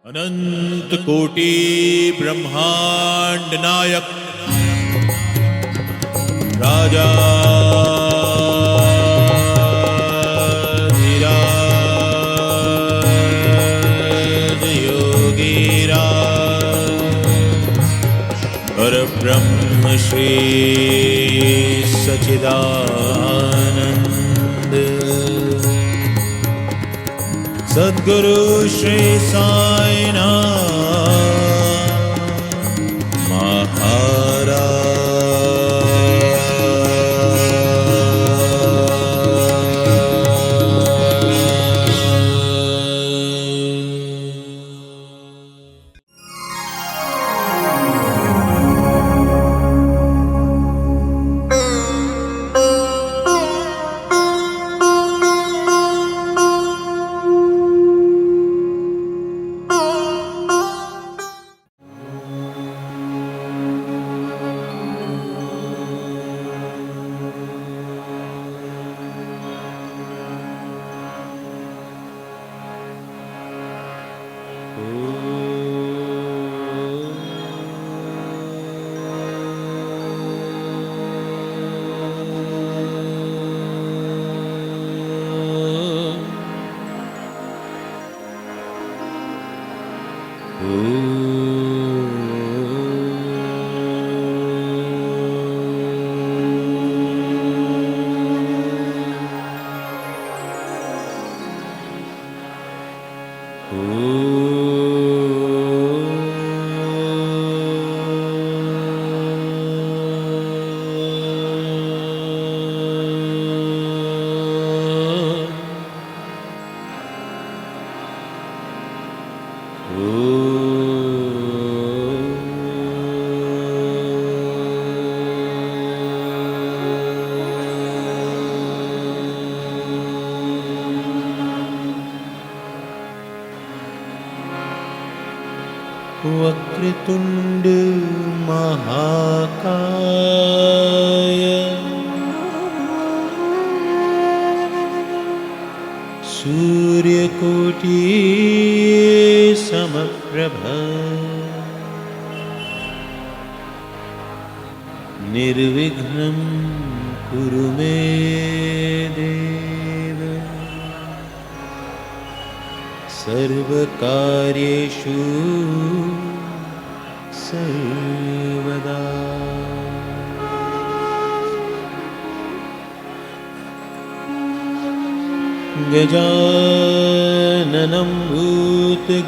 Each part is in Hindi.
अनंत कोटि ब्रह्मांड नायक राजा धीराज योगीराज परब्रह्म श्री सच्चिदानंद सद्गुरु श्री साईनाथ महाराज। वक्रतुंड महाकाय सूर्यकोटि समप्रभ निर्विघ्नं कुरु मे देव सर्वकार्येषु सर्वदा। गजाननं भूतगणादिसेवितं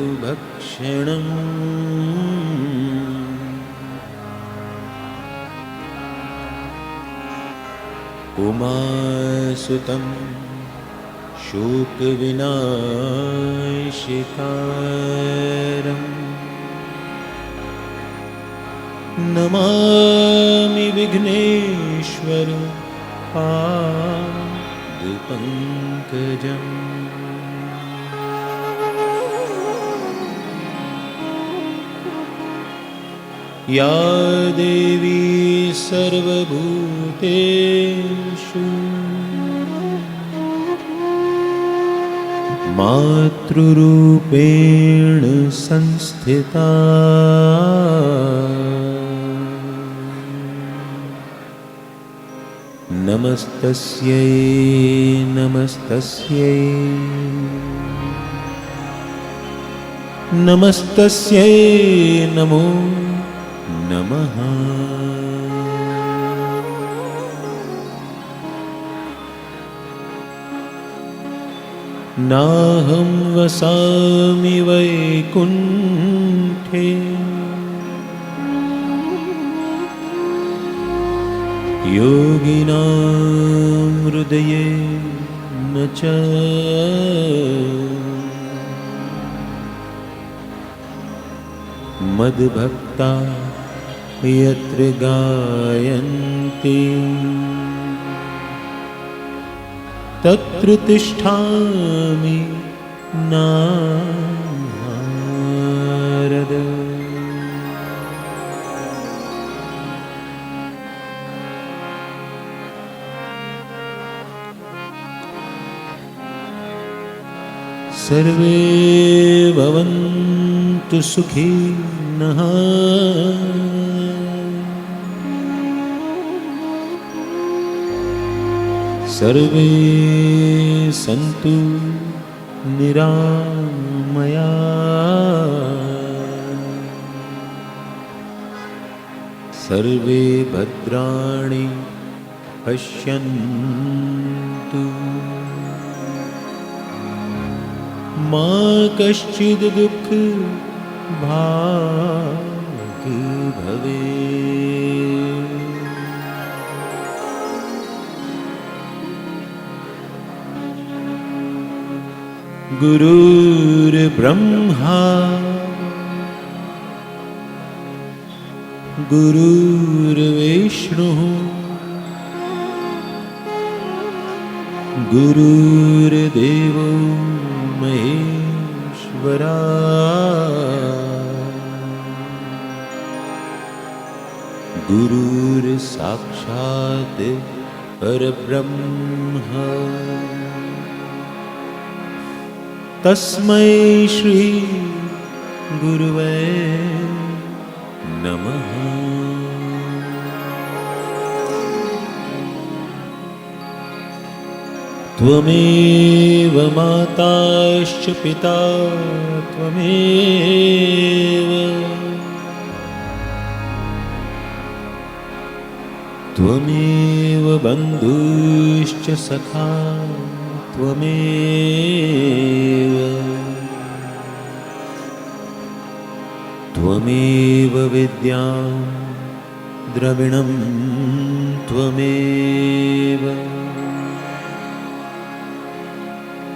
कपितजम्बूफलचारुभक्षणम् उमासुतं शोकविनाशिकारं नमामि विघ्नेश्वर पादपङ्कजम्। या देवी सर्वभूतेषु मातृरूपेण संस्थिता नमस्तस्यै नमस्तस्यै नमस्तस्यै नमो नमः। नाहं वसामि वैकुण्ठे योगिनां हृदये न च मद्भक्ता यत्र गायन्ति तत्र तिष्ठामि नारद। सर्वे भवन्तु सुखिनः सर्वे सन्तु निरामया सर्वे भद्राणि पश्यन्तु मा कश्चित् दुःखभाग् भवेत्। गुरुर्ब्रह्मा गुरुर्विष्णुः गुरुर्देवो महेश्वरा गुरुर्साक्षात् परब्रह्म तस्मै श्री गुरुवे नमः। त्वमेव माताश्च पिता त्वमेव बन्धुश्च सखा त्वमेव विद्या द्रविणं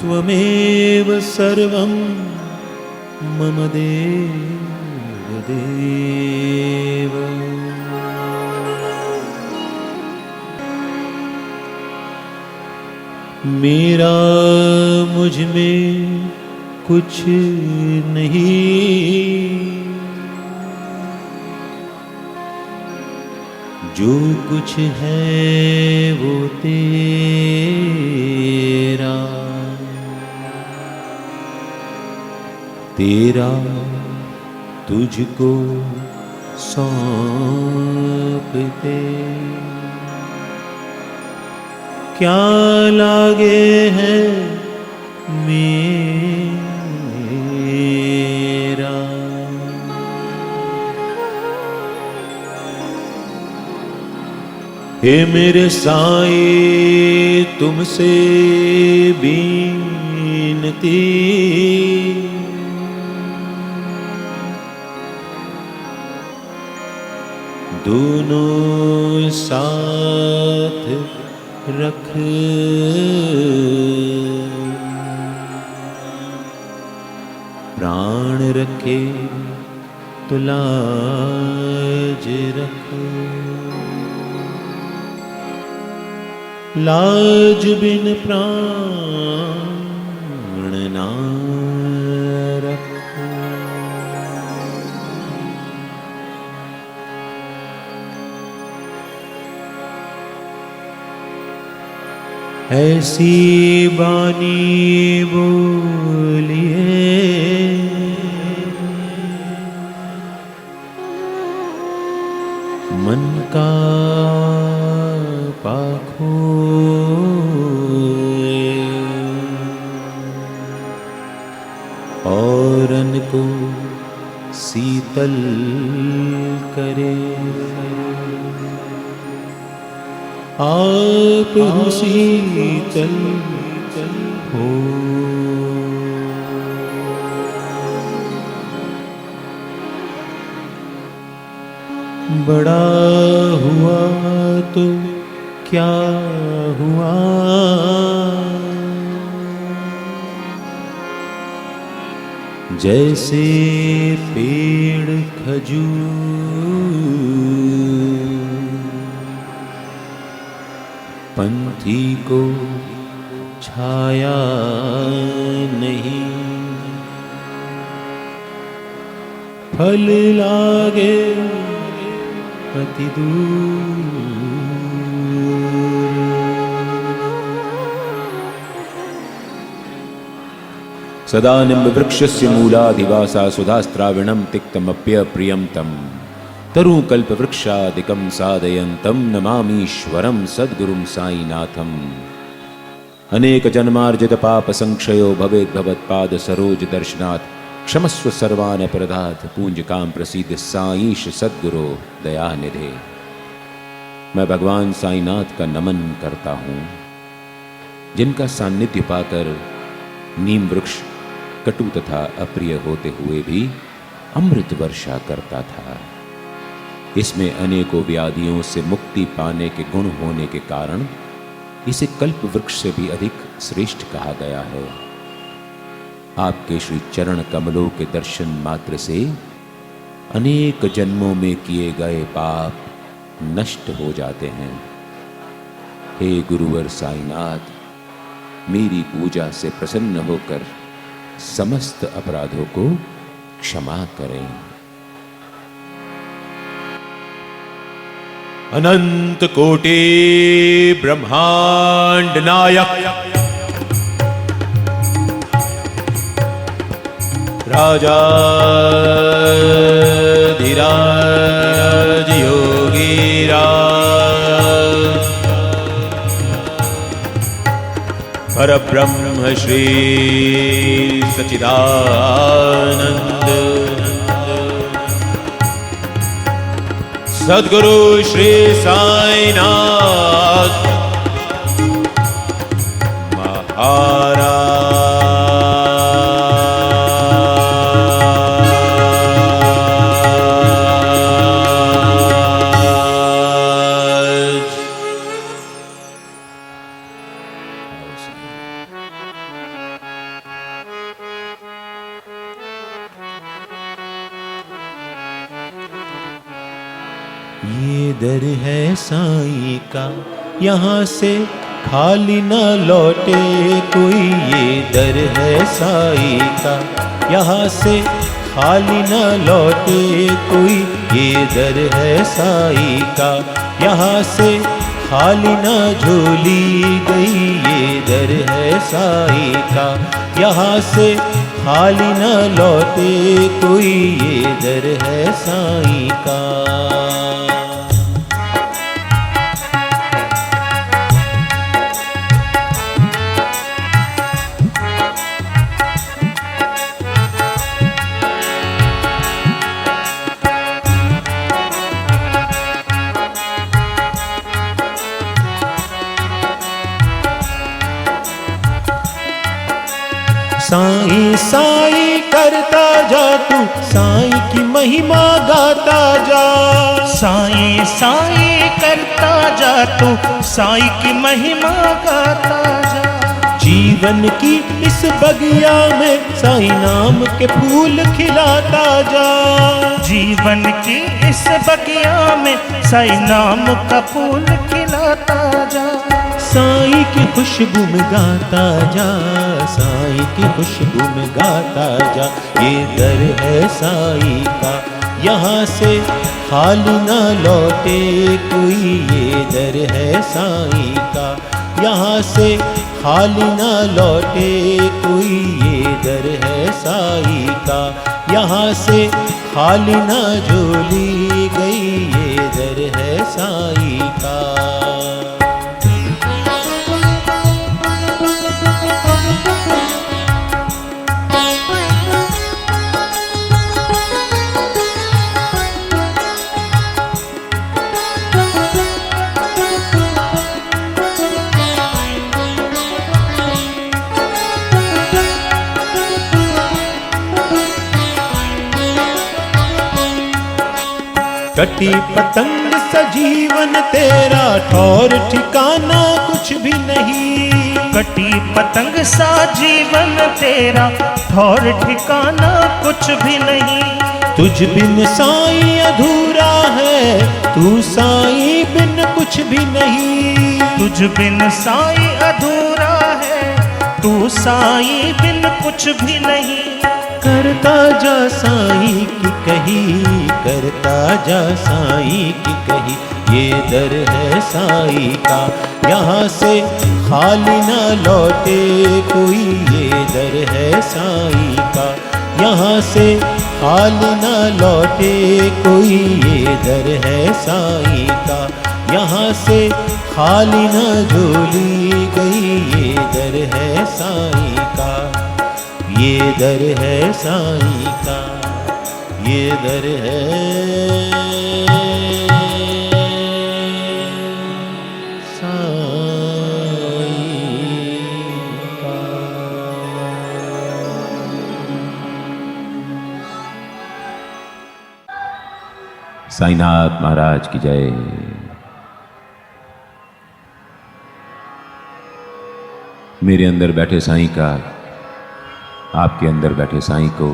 त्वमेव सर्वं मम देव। मेरा मुझ में कुछ नहीं, जो कुछ है वो तेरा, तेरा तुझको सौंपते क्या लागे है मेरा। हे मेरे साईं तुमसे बीनती, दोनों साथ रख, प्राण रखे तो लाज रख, लाज बिन प्राण ना रख। ऐसी बानी बोलिए मन का पाखो, औरन को शीतल करे। आप हो शीतल हो, बड़ा हुआ तो क्या हुआ, जैसे पेड़ खजूर पंथी को छाया नहीं, फल लागे अति दूर। सदा निम्बवृक्षस्य मूलाधिवासा सुधास्त्राविणं तिक्तमप्यप्रियं तं तरुकल्पवृक्षादिकं साधयन्तं नमामीश्वरं सद्गुरुं साईनाथम्। अनेक जन्मार्जित पाप संक्षयो भवेद् भवत्पाद सरोज दर्शनात् क्षमस्व सर्वान् अपराधात् पूंज काम प्रसीद साईश सद्गुरो दयानिधे। मैं भगवान साईनाथ का नमन करता हूँ, जिनका सान्निध्य पाकर नीम वृक्ष कटु तथा अप्रिय होते हुए भी अमृत वर्षा करता था। इसमें अनेकों व्याधियों से मुक्ति पाने के गुण होने के कारण इसे कल्प वृक्ष से भी अधिक श्रेष्ठ कहा गया है। आपके श्री चरण कमलों के दर्शन मात्र से अनेक जन्मों में किए गए पाप नष्ट हो जाते हैं। हे गुरुवर साईनाथ, मेरी पूजा से प्रसन्न होकर समस्त अपराधों को क्षमा करें। अनंत कोटि ब्रह्मांड नायक राजाधिराज योगीराज परब्रह्म श्री सच्चिदानंद सद्गुरु श्री साईनाथ महाराज। ये दर है साईं का, यहाँ से खाली न लौटे कोई। ये दर है साईं का, यहाँ से खाली न लौटे कोई। ये दर है साईं का, यहाँ से खाली न झोली गई। ये दर है साईं का, यहाँ से खाली न लौटे कोई। ये दर है साईं का। साईं साईं करता जा तू, साईं की महिमा गाता जा। साईं साईं करता जा तू, साईं की महिमा गाता जा। जीवन की इस बगिया में साईं नाम के फूल खिलाता जा। जीवन की इस बगिया में साईं नाम का फूल खिलाता जा। साईं की खुशबू में गाता जा, साईं की खुशबू में गाता जा। ये दर है साईं का, यहाँ से खाली ना लौटे कोई। ये दर है साईं का, यहाँ से खाली ना लौटे कोई। ये दर है साईं का, यहाँ से खाली ना झोली गई। ये दर है साईं का। कटी पतंग सजीवन तेरा, ठौर ठिकाना कुछ भी नहीं। कटी पतंग सा जीवन तेरा, ठौर ठिकाना कुछ भी नहीं। तुझ बिन साईं अधूरा है, तू साईं बिन कुछ भी नहीं। तुझ बिन साईं अधूरा है, तू साईं बिन कुछ भी नहीं। करता जा साईं की कही, करता जा साईं की कही। ये दर है साईं का, यहाँ से खाली ना लौटे कोई। ये दर है साईं का, यहाँ से खाली ना लौटे कोई। ये दर है साईं का, यहाँ से खाली ना झोली गई। ये दर है साईं का, ये दर है साईं का, ये दर है साईनाथ महाराज की जय। मेरे अंदर बैठे साईं का, आपके अंदर बैठे साईं को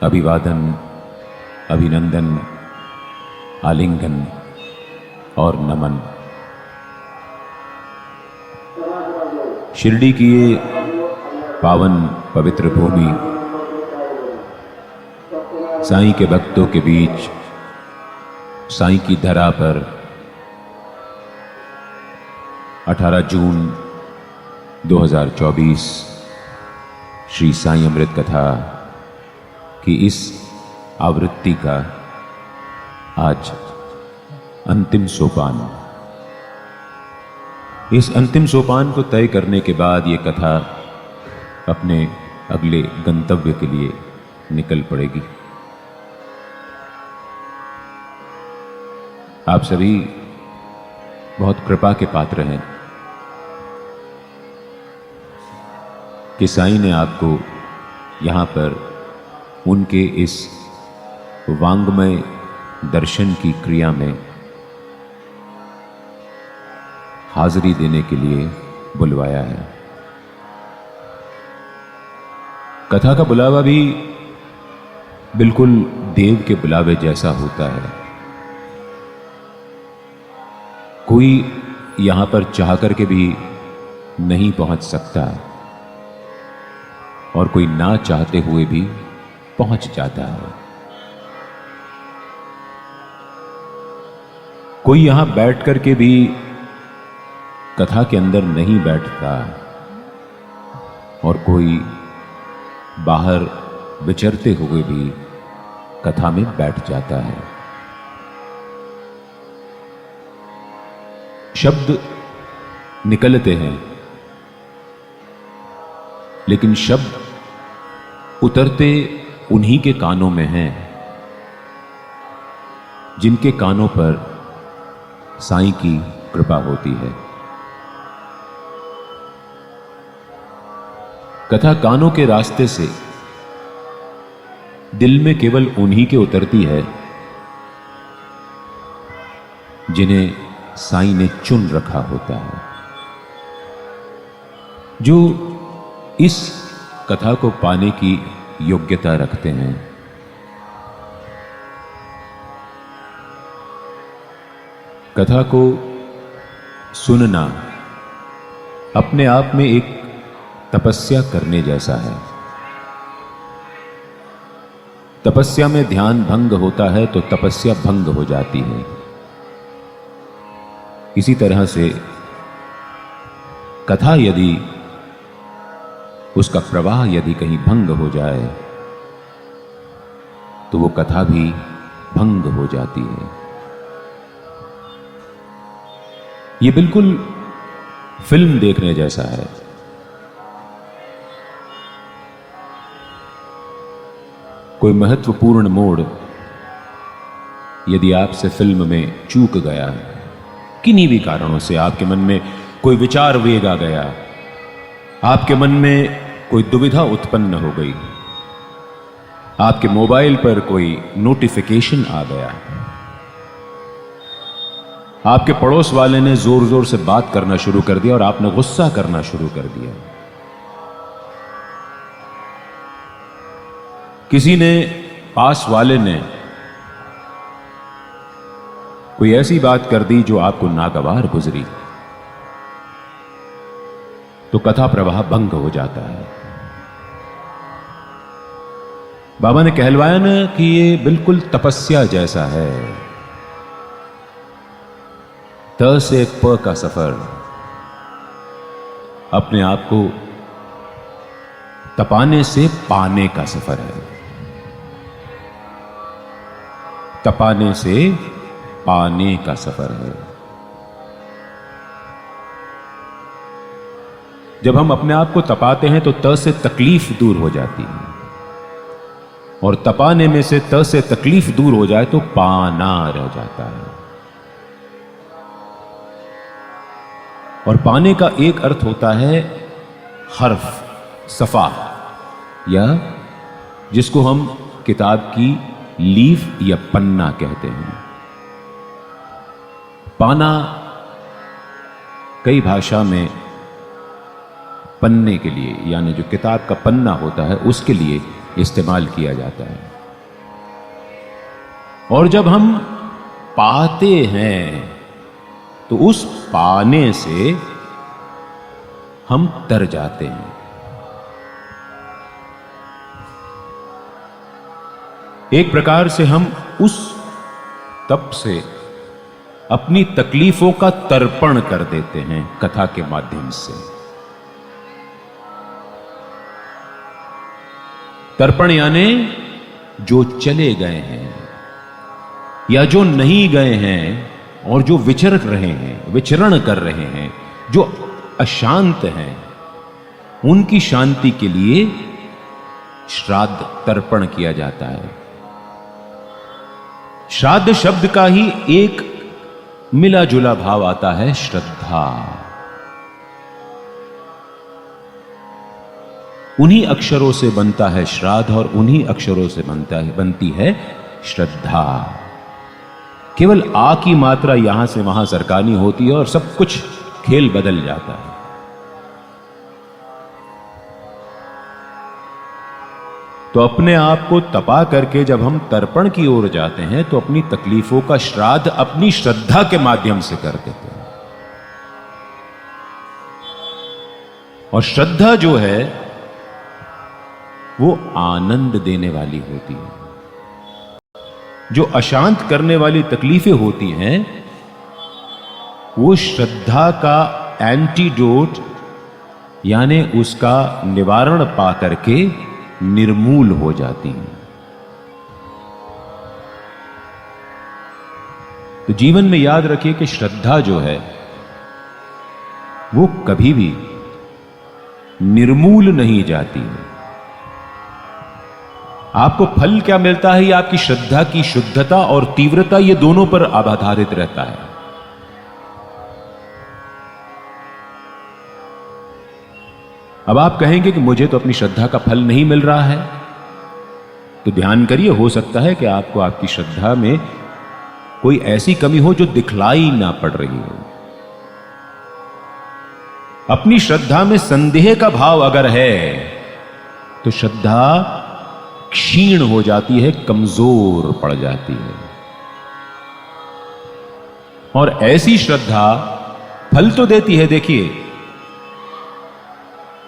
अभिवादन, अभिनंदन, आलिंगन और नमन। शिरडी की ये पावन पवित्र भूमि, साईं के भक्तों के बीच, साईं की धरा पर 18 जून 2024 श्री साईं अमृत कथा की इस आवृत्ति का आज अंतिम सोपान। इस अंतिम सोपान को तय करने के बाद ये कथा अपने अगले गंतव्य के लिए निकल पड़ेगी। आप सभी बहुत कृपा के पात्र हैं कि साईं ने आपको यहाँ पर उनके इस वांग्मय दर्शन की क्रिया में हाजिरी देने के लिए बुलवाया है। कथा का बुलावा भी बिल्कुल देव के बुलावे जैसा होता है। कोई यहां पर चाह करके भी नहीं पहुंच सकता और कोई ना चाहते हुए भी पहुंच जाता है। कोई यहां बैठ करके भी कथा के अंदर नहीं बैठता और कोई बाहर विचरते हुए भी कथा में बैठ जाता है। शब्द निकलते हैं, लेकिन शब्द उतरते उन्हीं के कानों में हैं जिनके कानों पर साईं की कृपा होती है। कथा कानों के रास्ते से दिल में केवल उन्हीं के उतरती है जिन्हें साईं ने चुन रखा होता है, जो इस कथा को पाने की योग्यता रखते हैं। कथा को सुनना अपने आप में एक तपस्या करने जैसा है। तपस्या में ध्यान भंग होता है तो तपस्या भंग हो जाती है। इसी तरह से कथा यदि उसका प्रवाह यदि कहीं भंग हो जाए तो वो कथा भी भंग हो जाती है। ये बिल्कुल फिल्म देखने जैसा है। कोई महत्वपूर्ण मोड़ यदि आपसे फिल्म में चूक गया, किन्हीं भी कारणों से आपके मन में कोई विचार वेग आ गया, आपके मन में कोई दुविधा उत्पन्न हो गई, आपके मोबाइल पर कोई नोटिफिकेशन आ गया, आपके पड़ोस वाले ने जोर जोर से बात करना शुरू कर दिया और आपने गुस्सा करना शुरू कर दिया, किसी ने पास वाले ने कोई ऐसी बात कर दी जो आपको नागवार गुजरी, तो कथा प्रवाह भंग हो जाता है। बाबा ने कहलवाया ना कि ये बिल्कुल तपस्या जैसा है। त से प का सफर, अपने आप को तपाने से पाने का सफर है। तपाने से पाने का सफर है। जब हम अपने आप को तपाते हैं तो त से तकलीफ दूर हो जाती है, और तपाने में से त से तकलीफ दूर हो जाए तो पाना रह जाता है। और पाने का एक अर्थ होता है हर्फ, सफा, या जिसको हम किताब की लीफ या पन्ना कहते हैं। पाना कई भाषा में पन्ने के लिए, यानी जो किताब का पन्ना होता है उसके लिए इस्तेमाल किया जाता है। और जब हम पाते हैं तो उस पाने से हम तर जाते हैं। एक प्रकार से हम उस तप से अपनी तकलीफों का तर्पण कर देते हैं कथा के माध्यम से। तर्पण यानी जो चले गए हैं या जो नहीं गए हैं और जो विचर रहे हैं, विचरण कर रहे हैं, जो अशांत हैं, उनकी शांति के लिए श्राद्ध तर्पण किया जाता है। श्राद्ध शब्द का ही एक मिला जुला भाव आता है, श्रद्धा। उन्हीं अक्षरों से बनता है श्राद्ध और उन्हीं अक्षरों से बनती है श्रद्धा। केवल आ की मात्रा यहां से वहां सरकानी होती है और सब कुछ खेल बदल जाता है। तो अपने आप को तपा करके जब हम तर्पण की ओर जाते हैं तो अपनी तकलीफों का श्राद्ध अपनी श्रद्धा के माध्यम से कर देते हैं। और श्रद्धा जो है वो आनंद देने वाली होती है। जो अशांत करने वाली तकलीफें होती हैं वो श्रद्धा का एंटीडोट यानी उसका निवारण पा करके निर्मूल हो जाती हैं। तो जीवन में याद रखिए कि श्रद्धा जो है वो कभी भी निर्मूल नहीं जाती। आपको फल क्या मिलता है, ये आपकी श्रद्धा की शुद्धता और तीव्रता, ये दोनों पर आधारित रहता है। अब आप कहेंगे कि मुझे तो अपनी श्रद्धा का फल नहीं मिल रहा है, तो ध्यान करिए, हो सकता है कि आपको आपकी श्रद्धा में कोई ऐसी कमी हो जो दिखलाई ना पड़ रही हो। अपनी श्रद्धा में संदेह का भाव अगर है तो श्रद्धा क्षीण हो जाती है, कमजोर पड़ जाती है। और ऐसी श्रद्धा फल तो देती है। देखिए,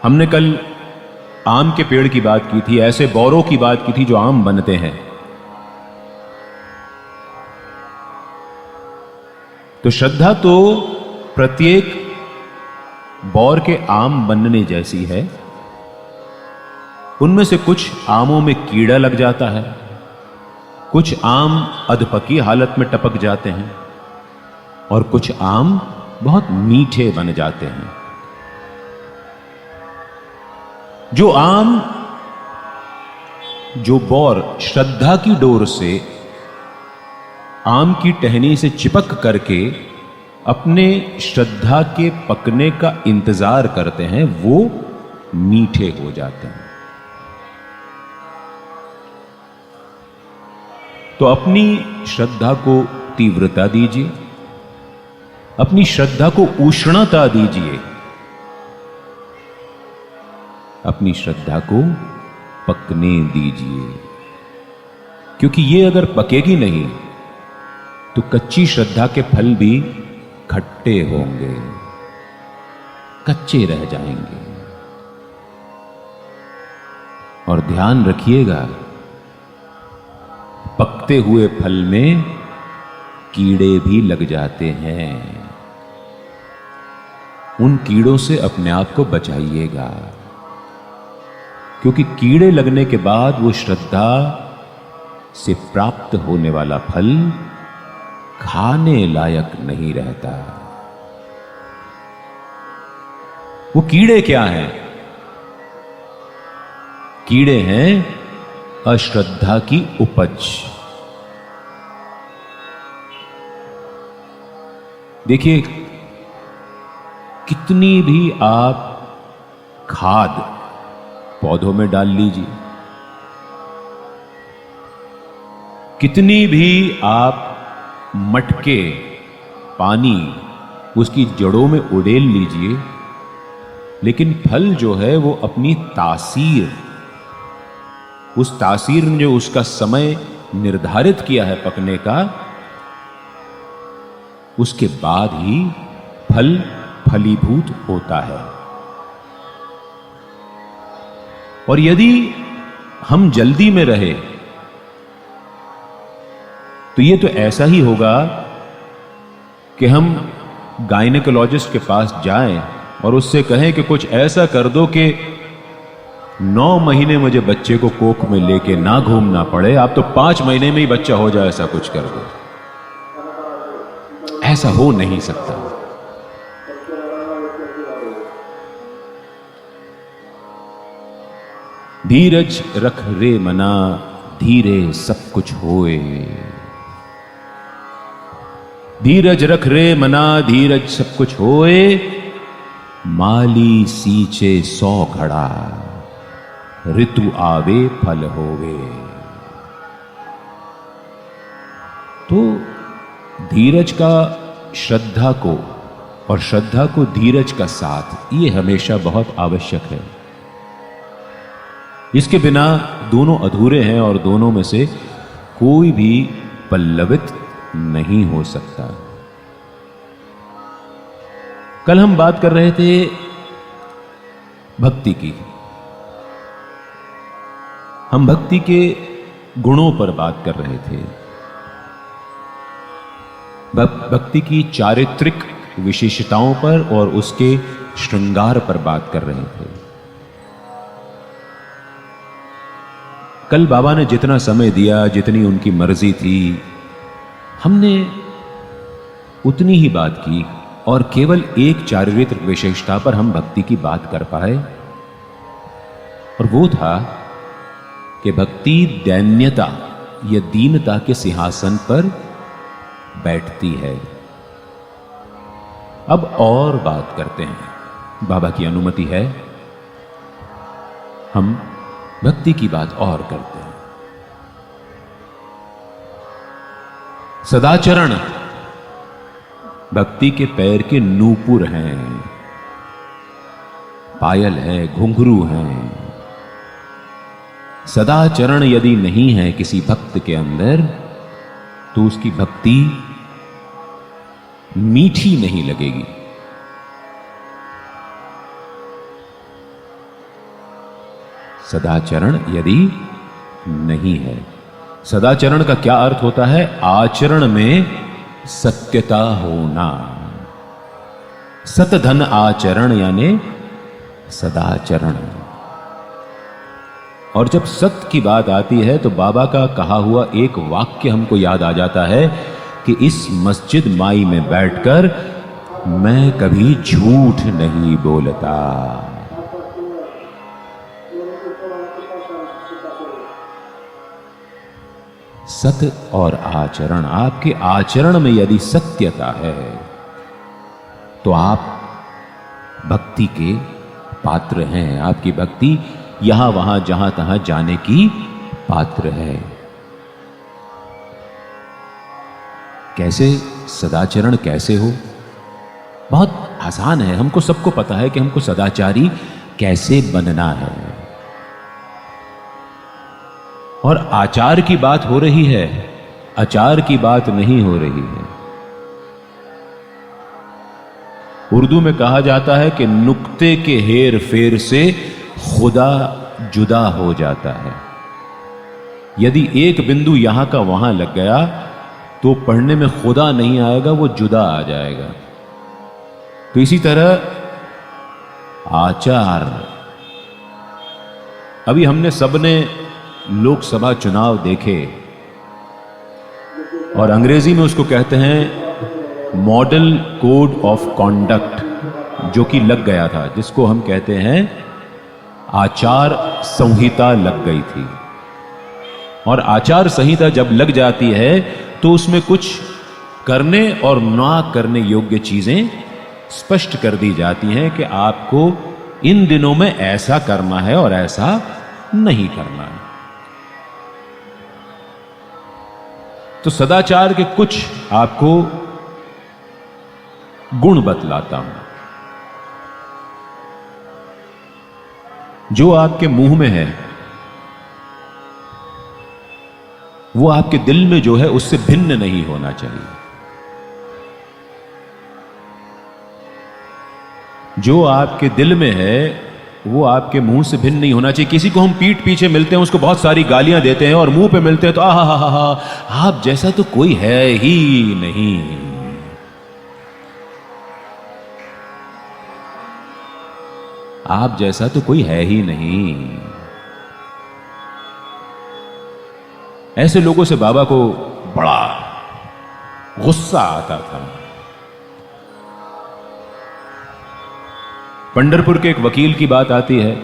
हमने कल आम के पेड़ की बात की थी, ऐसे बौरों की बात की थी जो आम बनते हैं। तो श्रद्धा तो प्रत्येक बौर के आम बनने जैसी है। उनमें से कुछ आमों में कीड़ा लग जाता है, कुछ आम अधपकी हालत में टपक जाते हैं और कुछ आम बहुत मीठे बन जाते हैं। जो आम, जो बौर श्रद्धा की डोर से आम की टहनी से चिपक करके अपने श्रद्धा के पकने का इंतजार करते हैं, वो मीठे हो जाते हैं। तो अपनी श्रद्धा को तीव्रता दीजिए, अपनी श्रद्धा को उष्णता दीजिए, अपनी श्रद्धा को पकने दीजिए। क्योंकि ये अगर पकेगी नहीं तो कच्ची श्रद्धा के फल भी खट्टे होंगे, कच्चे रह जाएंगे। और ध्यान रखिएगा पकते हुए फल में कीड़े भी लग जाते हैं। उन कीड़ों से अपने आप को बचाइएगा, क्योंकि कीड़े लगने के बाद वो श्रद्धा से प्राप्त होने वाला फल खाने लायक नहीं रहता। वो कीड़े क्या हैं? कीड़े हैं अश्रद्धा की उपज। देखिए, कितनी भी आप खाद पौधों में डाल लीजिए, कितनी भी आप मटके पानी उसकी जड़ों में उड़ेल लीजिए, लेकिन फल जो है वो अपनी तासीर, उस तासीर ने जो उसका समय निर्धारित किया है पकने का, उसके बाद ही फल फलीभूत होता है। और यदि हम जल्दी में रहे तो ये तो ऐसा ही होगा कि हम गायनेकोलॉजिस्ट के पास जाएं और उससे कहें कि कुछ ऐसा कर दो कि 9 महीने मुझे बच्चे को कोख में लेके ना घूमना पड़े, आप तो 5 महीने में ही बच्चा हो जाए, ऐसा कुछ कर दो। ऐसा हो नहीं सकता। धीरज रख रे मना, धीरे सब कुछ होए। धीरज रख रे मना, धीरज सब कुछ होए। माली सींचे 100 घड़ा, ऋतु आवे फल होवे। तो धीरज का श्रद्धा को और श्रद्धा को धीरज का साथ, ये हमेशा बहुत आवश्यक है। इसके बिना दोनों अधूरे हैं और दोनों में से कोई भी पल्लवित नहीं हो सकता। कल हम बात कर रहे थे भक्ति की। हम भक्ति के गुणों पर बात कर रहे थे, भक्ति की चारित्रिक विशेषताओं पर और उसके श्रृंगार पर बात कर रहे थे। कल बाबा ने जितना समय दिया, जितनी उनकी मर्जी थी, हमने उतनी ही बात की और केवल एक चारित्रिक विशेषता पर हम भक्ति की बात कर पाए, और वो था कि भक्ति दैन्यता या दीनता के सिंहासन पर बैठती है। अब और बात करते हैं, बाबा की अनुमति है, हम भक्ति की बात और करते हैं। सदाचरण भक्ति के पैर के नूपुर हैं, पायल है, घुंघरू हैं। सदाचरण यदि नहीं है किसी भक्त के अंदर तो उसकी भक्ति मीठी नहीं लगेगी। सदाचरण यदि नहीं है, सदाचरण का क्या अर्थ होता है? आचरण में सत्यता होना। सतधन आचरण यानी सदाचरण। और जब सत्य की बात आती है तो बाबा का कहा हुआ एक वाक्य हमको याद आ जाता है कि इस मस्जिद माई में बैठकर मैं कभी झूठ नहीं बोलता। सत्य और आचरण, आपके आचरण में यदि सत्यता है तो आप भक्ति के पात्र हैं। आपकी भक्ति यहां वहां जहां तहां जाने की पात्र है। कैसे सदाचरण कैसे हो? बहुत आसान है, हमको सबको पता है कि हमको सदाचारी कैसे बनना है। और आचार की बात हो रही है, आचार की बात नहीं हो रही है। उर्दू में कहा जाता है कि नुक्ते के हेर फेर से खुदा जुदा हो जाता है। यदि एक बिंदु यहां का वहां लग गया तो पढ़ने में खुदा नहीं आएगा, वो जुदा आ जाएगा। तो इसी तरह आचार, अभी हमने सबने लोकसभा चुनाव देखे और अंग्रेजी में उसको कहते हैं मॉडल कोड ऑफ कॉन्डक्ट, जो कि लग गया था, जिसको हम कहते हैं आचार संहिता लग गई थी। और आचार संहिता जब लग जाती है तो उसमें कुछ करने और ना करने योग्य चीजें स्पष्ट कर दी जाती हैं कि आपको इन दिनों में ऐसा करना है और ऐसा नहीं करना है। तो सदाचार के कुछ आपको गुण बतलाता हूं। जो आपके मुंह में है वो आपके दिल में जो है उससे भिन्न नहीं होना चाहिए। जो आपके दिल में है वो आपके मुंह से भिन्न नहीं होना चाहिए। किसी को हम पीठ पीछे मिलते हैं, उसको बहुत सारी गालियां देते हैं और मुंह पे मिलते हैं तो आहा आप जैसा तो कोई है ही नहीं। आप जैसा तो कोई है ही नहीं। ऐसे लोगों से बाबा को बड़ा गुस्सा आता था। पंढरपुर के एक वकील की बात आती है,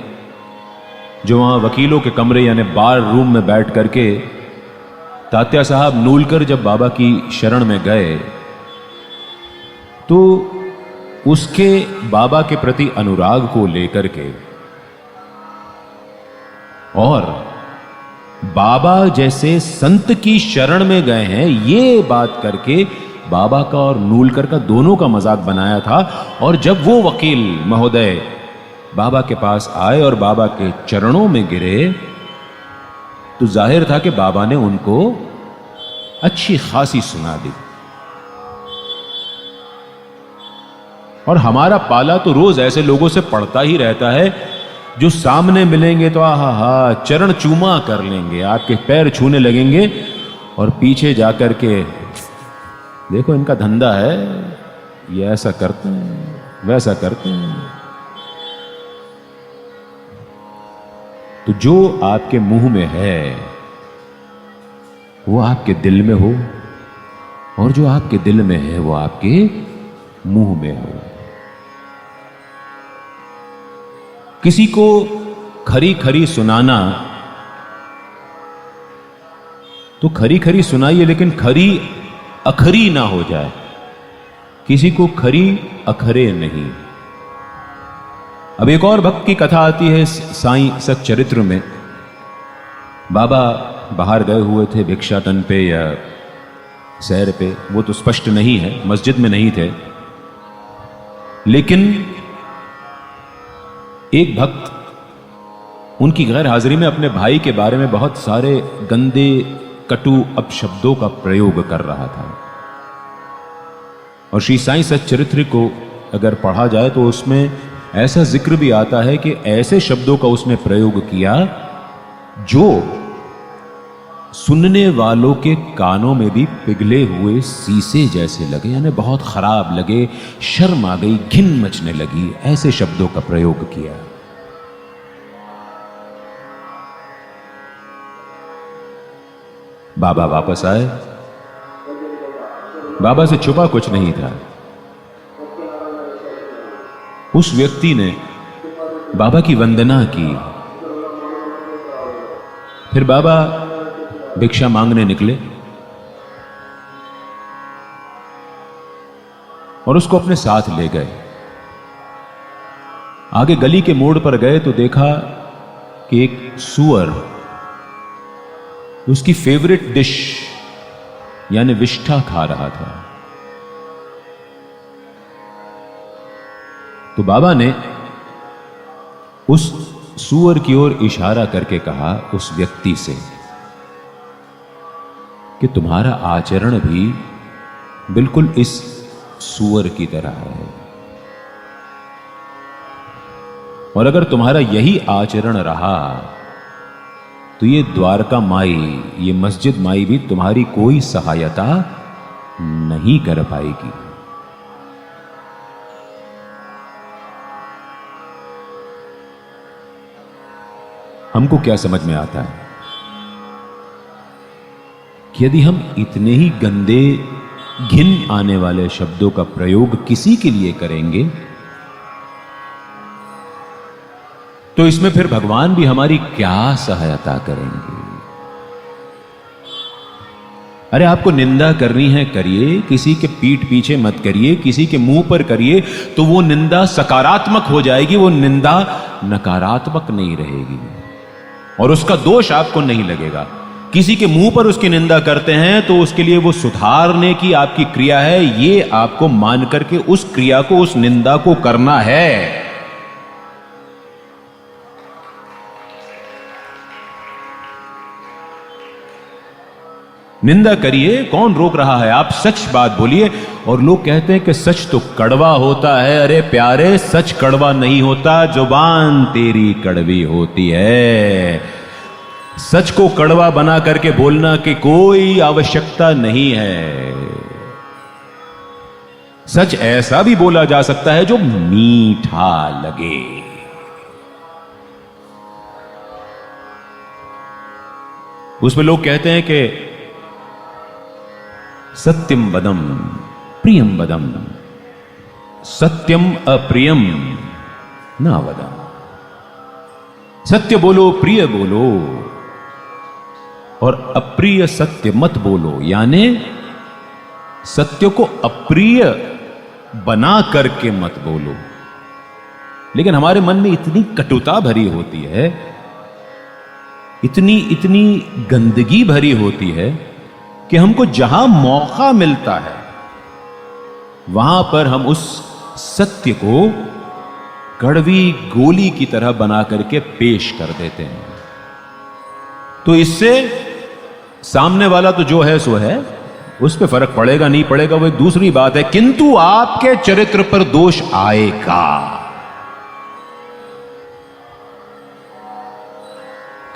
जो वहां वकीलों के कमरे यानी बार रूम में बैठ करके तात्या साहब नूलकर जब बाबा की शरण में गए तो उसके बाबा के प्रति अनुराग को लेकर के और बाबा जैसे संत की शरण में गए हैं ये बात करके बाबा का और नूलकर का दोनों का मजाक बनाया था। और जब वो वकील महोदय बाबा के पास आए और बाबा के चरणों में गिरे तो जाहिर था कि बाबा ने उनको अच्छी खासी सुना दी। और हमारा पाला तो रोज ऐसे लोगों से पड़ता ही रहता है जो सामने मिलेंगे तो आहा चरण चूमा कर लेंगे, आपके पैर छूने लगेंगे और पीछे जाकर के देखो इनका धंधा है, ये ऐसा करते हैं वैसा करते हैं। तो जो आपके मुंह में है वो आपके दिल में हो और जो आपके दिल में है वो आपके मुंह में हो। किसी को खरी खरी सुनाना तो खरी खरी सुनाइए, लेकिन खरी अखरी ना हो जाए। किसी को खरी अखरे नहीं। अब एक और भक्त की कथा आती है साईं सच्चरित्र में। बाबा बाहर गए हुए थे भिक्षाटन पे या सैर पे, वो तो स्पष्ट नहीं है, मस्जिद में नहीं थे। लेकिन एक भक्त उनकी गैर हाजिरी में अपने भाई के बारे में बहुत सारे गंदे कटु अपशब्दों का प्रयोग कर रहा था। और श्री साईं सच्चरित्र को अगर पढ़ा जाए तो उसमें ऐसा जिक्र भी आता है कि ऐसे शब्दों का उसने प्रयोग किया जो सुनने वालों के कानों में भी पिघले हुए शीशे जैसे लगे, यानी बहुत खराब लगे, शर्म आ गई, घिन मचने लगी, ऐसे शब्दों का प्रयोग किया। बाबा वापस आए। बाबा से छुपा कुछ नहीं था। उस व्यक्ति ने बाबा की वंदना की। फिर बाबा भिक्षा मांगने निकले और उसको अपने साथ ले गए। आगे गली के मोड़ पर गए तो देखा कि एक सूअर उसकी फेवरेट डिश यानी विष्ठा खा रहा था। तो बाबा ने उस सूअर की ओर इशारा करके कहा उस व्यक्ति से कि तुम्हारा आचरण भी बिल्कुल इस सूअर की तरह है, और अगर तुम्हारा यही आचरण रहा तो ये द्वारका माई, ये मस्जिद माई भी तुम्हारी कोई सहायता नहीं कर पाएगी। हमको क्या समझ में आता है कि यदि हम इतने ही गंदे, घिन आने वाले शब्दों का प्रयोग किसी के लिए करेंगे, तो इसमें फिर भगवान भी हमारी क्या सहायता करेंगे। अरे आपको निंदा करनी है करिए, किसी के पीठ पीछे मत करिए, किसी के मुंह पर करिए, तो वो निंदा सकारात्मक हो जाएगी, वो निंदा नकारात्मक नहीं रहेगी और उसका दोष आपको नहीं लगेगा। किसी के मुंह पर उसकी निंदा करते हैं तो उसके लिए वो सुधारने की आपकी क्रिया है, ये आपको मान करके उस क्रिया को, उस निंदा को करना है। निंदा करिए, कौन रोक रहा है, आप सच बात बोलिए। और लोग कहते हैं कि सच तो कड़वा होता है। अरे प्यारे, सच कड़वा नहीं होता, जुबान तेरी कड़वी होती है। सच को कड़वा बना करके बोलना की कोई आवश्यकता नहीं है। सच ऐसा भी बोला जा सकता है जो मीठा लगे। उसमें लोग कहते हैं कि सत्यम वदम प्रियम वदम, सत्यम अप्रियम ना वदम। सत्य बोलो, प्रिय बोलो, और अप्रिय सत्य मत बोलो। यानी सत्य को अप्रिय बना करके मत बोलो। लेकिन हमारे मन में इतनी कटुता भरी होती है, इतनी गंदगी भरी होती है कि हमको जहां मौका मिलता है वहां पर हम उस सत्य को कड़वी गोली की तरह बना करके पेश कर देते हैं। तो इससे सामने वाला तो जो है सो है, उस पर फर्क पड़ेगा नहीं पड़ेगा वो एक दूसरी बात है, किंतु आपके चरित्र पर दोष आएगा।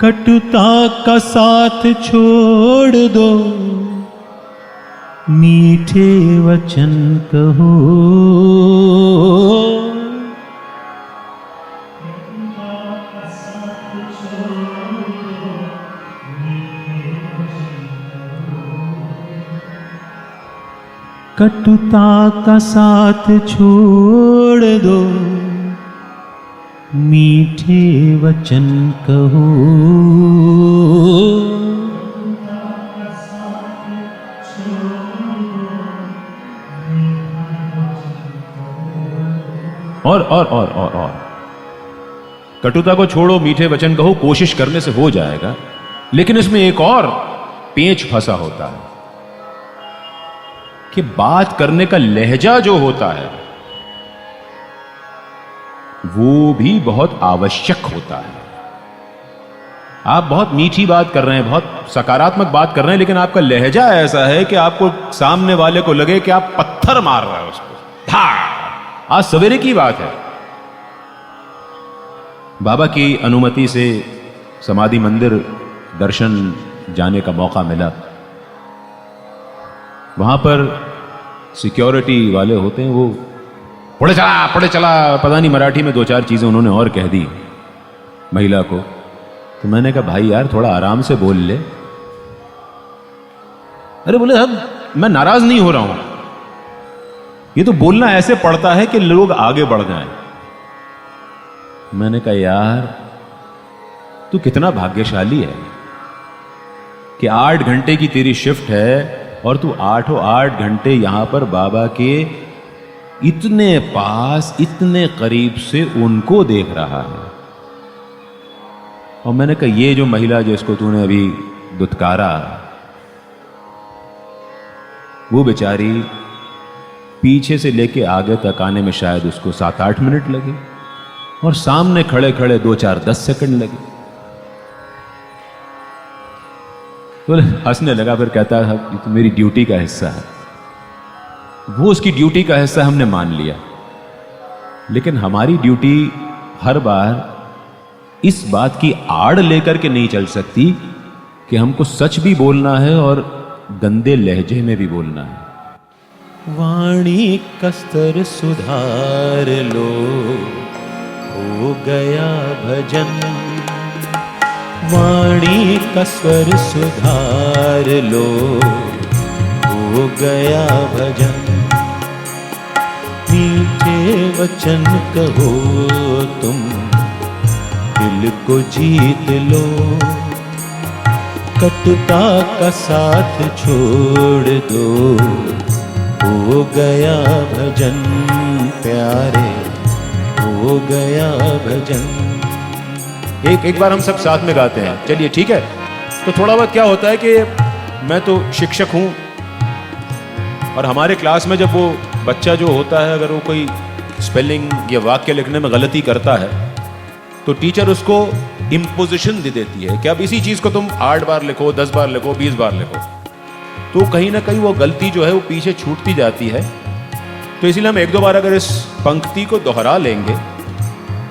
कटुता का साथ छोड़ दो, मीठे वचन कहो। कटुता का साथ छोड़ दो, मीठे वचन कहो। और कटुता को छोड़ो, मीठे वचन कहो, कोशिश करने से हो जाएगा। लेकिन इसमें एक और पेंच फंसा होता है कि बात करने का लहजा जो होता है वो भी बहुत आवश्यक होता है। आप बहुत मीठी बात कर रहे हैं, बहुत सकारात्मक बात कर रहे हैं, लेकिन आपका लहजा ऐसा है कि आपको सामने वाले को लगे कि आप पत्थर मार रहे हैं उसको। आज सवेरे की बात है, बाबा की अनुमति से समाधि मंदिर दर्शन जाने का मौका मिला। वहां पर सिक्योरिटी वाले होते हैं, वो पड़े चला पता नहीं मराठी में 2-4 चीजें उन्होंने और कह दी महिला को। तो मैंने कहा भाई यार थोड़ा आराम से बोल ले। अरे बोले अब मैं नाराज नहीं हो रहा हूं, ये तो बोलना ऐसे पड़ता है कि लोग आगे बढ़ जाएं। मैंने कहा यार तू कितना भाग्यशाली है कि 8 घंटे की तेरी शिफ्ट है और तू 8 घंटे यहां पर बाबा के इतने पास, इतने करीब से उनको देख रहा है। और मैंने कहा ये जो महिला जिसको तूने अभी दुत्कारा, वो बेचारी पीछे से लेके आगे तक आने में शायद उसको 7-8 मिनट लगे और सामने खड़े खड़े 2-4-10 सेकंड लगे। तो हंसने लगा, फिर कहता है ये तो मेरी ड्यूटी का हिस्सा है। वो उसकी ड्यूटी का हिस्सा हमने मान लिया, लेकिन हमारी ड्यूटी हर बार इस बात की आड़ लेकर के नहीं चल सकती कि हमको सच भी बोलना है और गंदे लहजे में भी बोलना है। वाणी कस्तर सुधार लो, हो गया भजन। वाणी कसर सुधार लो, हो गया भजन। मीठे वचन कहो तुम, दिल को जीत लो। कटुता का साथ छोड़ दो, हो गया भजन प्यारे, हो गया भजन। एक बार हम सब साथ में गाते हैं, चलिए ठीक है। तो थोड़ा बहुत क्या होता है कि मैं तो शिक्षक हूं और हमारे क्लास में जब वो बच्चा जो होता है, अगर वो कोई स्पेलिंग या वाक्य लिखने में गलती करता है तो टीचर उसको इम्पोजिशन दे देती है कि अब इसी चीज को तुम 8 बार लिखो, 10 बार लिखो, 20 बार लिखो। तो कहीं ना कहीं वो गलती जो है वो पीछे छूटती जाती है। तो इसलिए हम 1-2 बार अगर इस पंक्ति को दोहरा लेंगे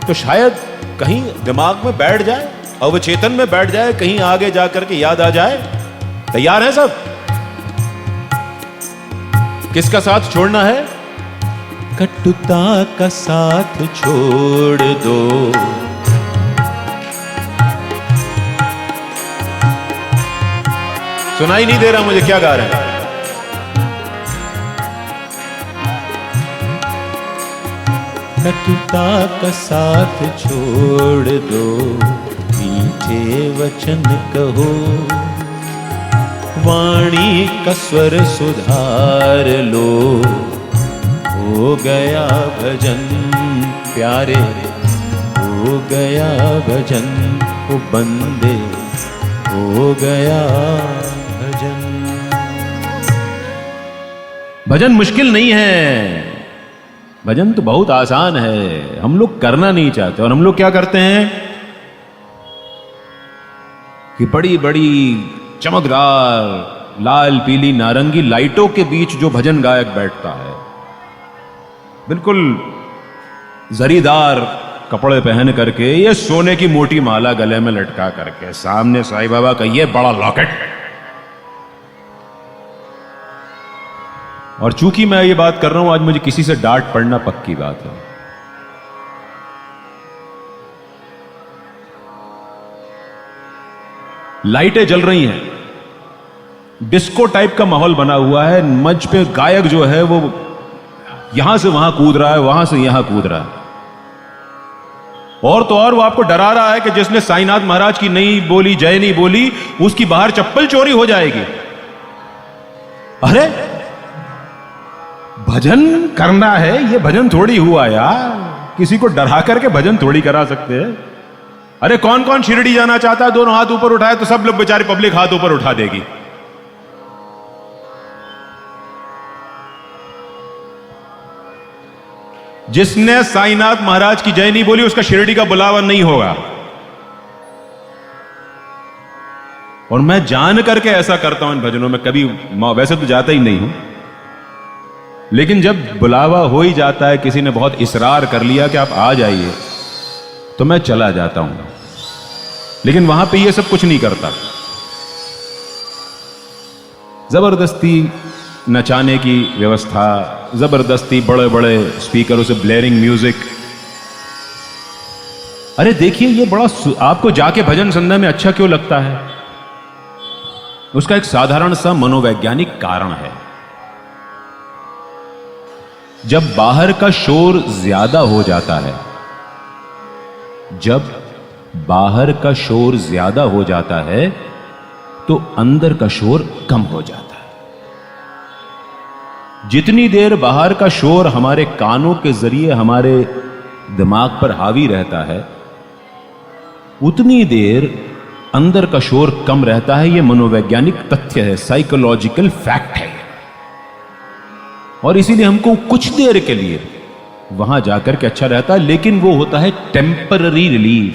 तो शायद कहीं दिमाग में बैठ जाए, अवचेतन में बैठ जाए, कहीं आगे जाकर के याद आ जाए। तैयार हैं सब? किसका साथ छोड़ना है? कटुता का साथ छोड़ दो। सुनाई नहीं दे रहा मुझे क्या गा रहे हैं। कटुता का साथ छोड़ दो, मीठे वचन कहो। वाणी का स्वर सुधार लो, हो गया भजन प्यारे, हो गया भजन। ओ बंदे, हो गया भजन। भजन मुश्किल नहीं है, भजन तो बहुत आसान है। हम लोग करना नहीं चाहते और हम लोग क्या करते हैं कि बड़ी बड़ी चमकदार लाल पीली नारंगी लाइटों के बीच जो भजन गायक बैठता है, बिल्कुल जरीदार कपड़े पहन करके, ये सोने की मोटी माला गले में लटका करके, सामने साईं बाबा का ये बड़ा लॉकेट। और चूंकि मैं ये बात कर रहा हूं, आज मुझे किसी से डांट पड़ना पक्की बात है। लाइटें जल रही हैं, डिस्को टाइप का माहौल बना हुआ है। मंच पे गायक जो है वो यहां से वहां कूद रहा है, वहां से यहां कूद रहा है। और तो और वो आपको डरा रहा है कि जिसने साईनाथ महाराज की नहीं बोली, जय नहीं बोली, उसकी बाहर चप्पल चोरी हो जाएगी। अरे भजन करना है, ये भजन थोड़ी हुआ यार। किसी को डरा करके भजन थोड़ी करा सकते हैं। अरे कौन कौन शिरडी जाना चाहता है? दोनों हाथ ऊपर उठाए तो सब लोग बेचारे पब्लिक हाथ ऊपर उठा देगी। जिसने साईनाथ महाराज की जय नहीं बोली, उसका शिरडी का बुलावा नहीं होगा। और मैं जान करके ऐसा करता हूं इन भजनों में, कभी वैसे तो जाता ही नहीं हूं, लेकिन जब बुलावा हो ही जाता है, किसी ने बहुत इसरार कर लिया कि आप आ जाइए, तो मैं चला जाता हूं। लेकिन वहां पे ये सब कुछ नहीं करता। जबरदस्ती नचाने की व्यवस्था, जबरदस्ती बड़े बड़े स्पीकरों से ब्लेयरिंग म्यूजिक। अरे देखिए, ये बड़ा आपको जाके भजन सुनने में अच्छा क्यों लगता है? उसका एक साधारण सा मनोवैज्ञानिक कारण है। जब बाहर का शोर ज्यादा हो जाता है, जब बाहर का शोर ज्यादा हो जाता है तो अंदर का शोर कम हो जाता है। जितनी देर बाहर का शोर हमारे कानों के जरिए हमारे दिमाग पर हावी रहता है, उतनी देर अंदर का शोर कम रहता है। यह मनोवैज्ञानिक तथ्य है, साइकोलॉजिकल फैक्ट है। और इसीलिए हमको कुछ देर के लिए वहां जाकर के अच्छा रहता है, लेकिन वो होता है टेम्पररी रिलीफ,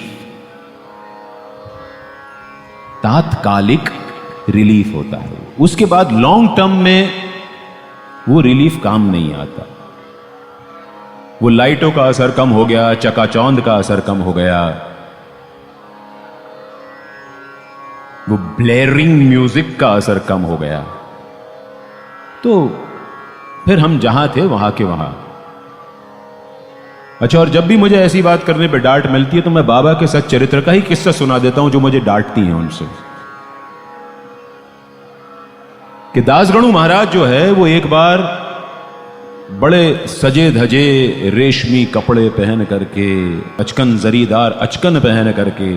तात्कालिक रिलीफ होता है। उसके बाद लॉन्ग टर्म में वो रिलीफ काम नहीं आता। वो लाइटों का असर कम हो गया, चकाचौंध का असर कम हो गया, वो ब्लेरिंग म्यूजिक का असर कम हो गया। तो फिर हम जहां थे वहां के वहां। अच्छा, और जब भी मुझे ऐसी बात करने पे डांट मिलती है तो मैं बाबा के सच चरित्र का ही किस्सा सुना देता हूं जो मुझे डांटती हैं उनसे, कि दासगणु महाराज जो है वो एक बार बड़े सजे धजे रेशमी कपड़े पहन करके, अचकन जरीदार अचकन पहन करके,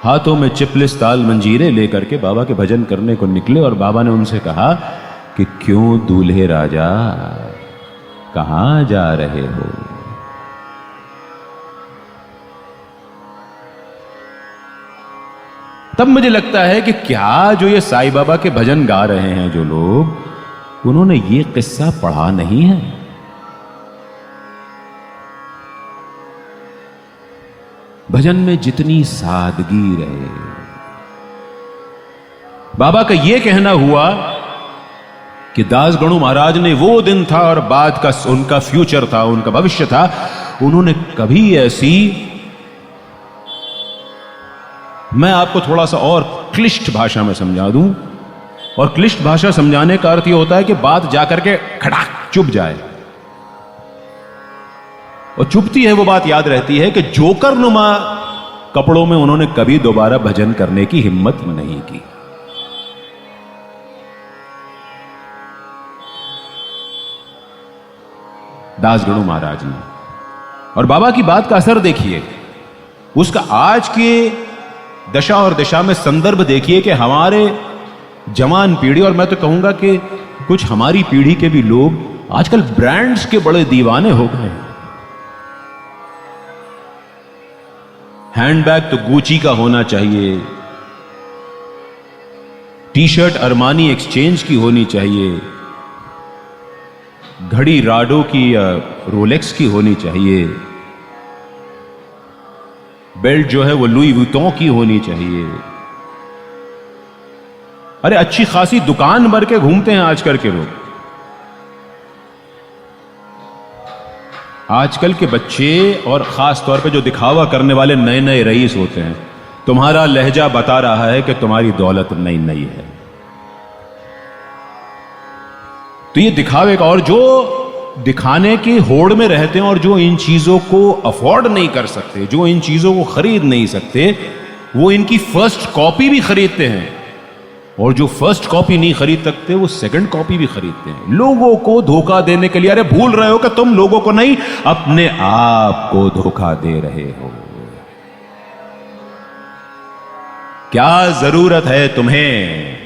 हाथों में चिपलिस ताल मंजीरे लेकर के बाबा के भजन करने को निकले। और बाबा ने उनसे कहा कि क्यों दूल्हे राजा, कहां जा रहे हो? तब मुझे लगता है कि क्या जो ये साईं बाबा के भजन गा रहे हैं जो लोग, उन्होंने ये किस्सा पढ़ा नहीं है। भजन में जितनी सादगी रहे। बाबा का यह कहना हुआ कि दासगणु महाराज ने वो दिन था और बाद का उनका फ्यूचर था, उनका भविष्य था, उन्होंने कभी ऐसी, मैं आपको थोड़ा सा और क्लिष्ट भाषा में समझा दूं, और क्लिष्ट भाषा समझाने का अर्थ यह होता है कि बात जाकर के खड़ाक चुप जाए, और चुपती है वो बात याद रहती है कि जोकर नुमा कपड़ों में उन्होंने कभी दोबारा भजन करने की हिम्मत नहीं की। दासगणु महाराज ने, और बाबा की बात का असर देखिए, उसका आज के दशा और दिशा में संदर्भ देखिए कि हमारे जवान पीढ़ी, और मैं तो कहूंगा कि कुछ हमारी पीढ़ी के भी लोग आजकल ब्रांड्स के बड़े दीवाने हो गए हैं। हैंडबैग तो गुची का होना चाहिए, टी शर्ट अरमानी एक्सचेंज की होनी चाहिए, घड़ी राडो की या रोलेक्स की होनी चाहिए, बेल्ट जो है वो लुई वुइटॉन की होनी चाहिए। अरे अच्छी खासी दुकान भर के घूमते हैं आजकल के लोग। आजकल के बच्चे और खास तौर पे जो दिखावा करने वाले नए नए रईस होते हैं, तुम्हारा लहजा बता रहा है कि तुम्हारी दौलत नई नई है। तो ये दिखावे का, और जो दिखाने की होड़ में रहते हैं और जो इन चीजों को अफोर्ड नहीं कर सकते, जो इन चीजों को खरीद नहीं सकते, वो इनकी फर्स्ट कॉपी भी खरीदते हैं, और जो फर्स्ट कॉपी नहीं खरीद सकते वो सेकंड कॉपी भी खरीदते हैं, लोगों को धोखा देने के लिए। अरे भूल रहे हो कि तुम लोगों को नहीं, अपने आप को धोखा दे रहे हो। क्या जरूरत है तुम्हें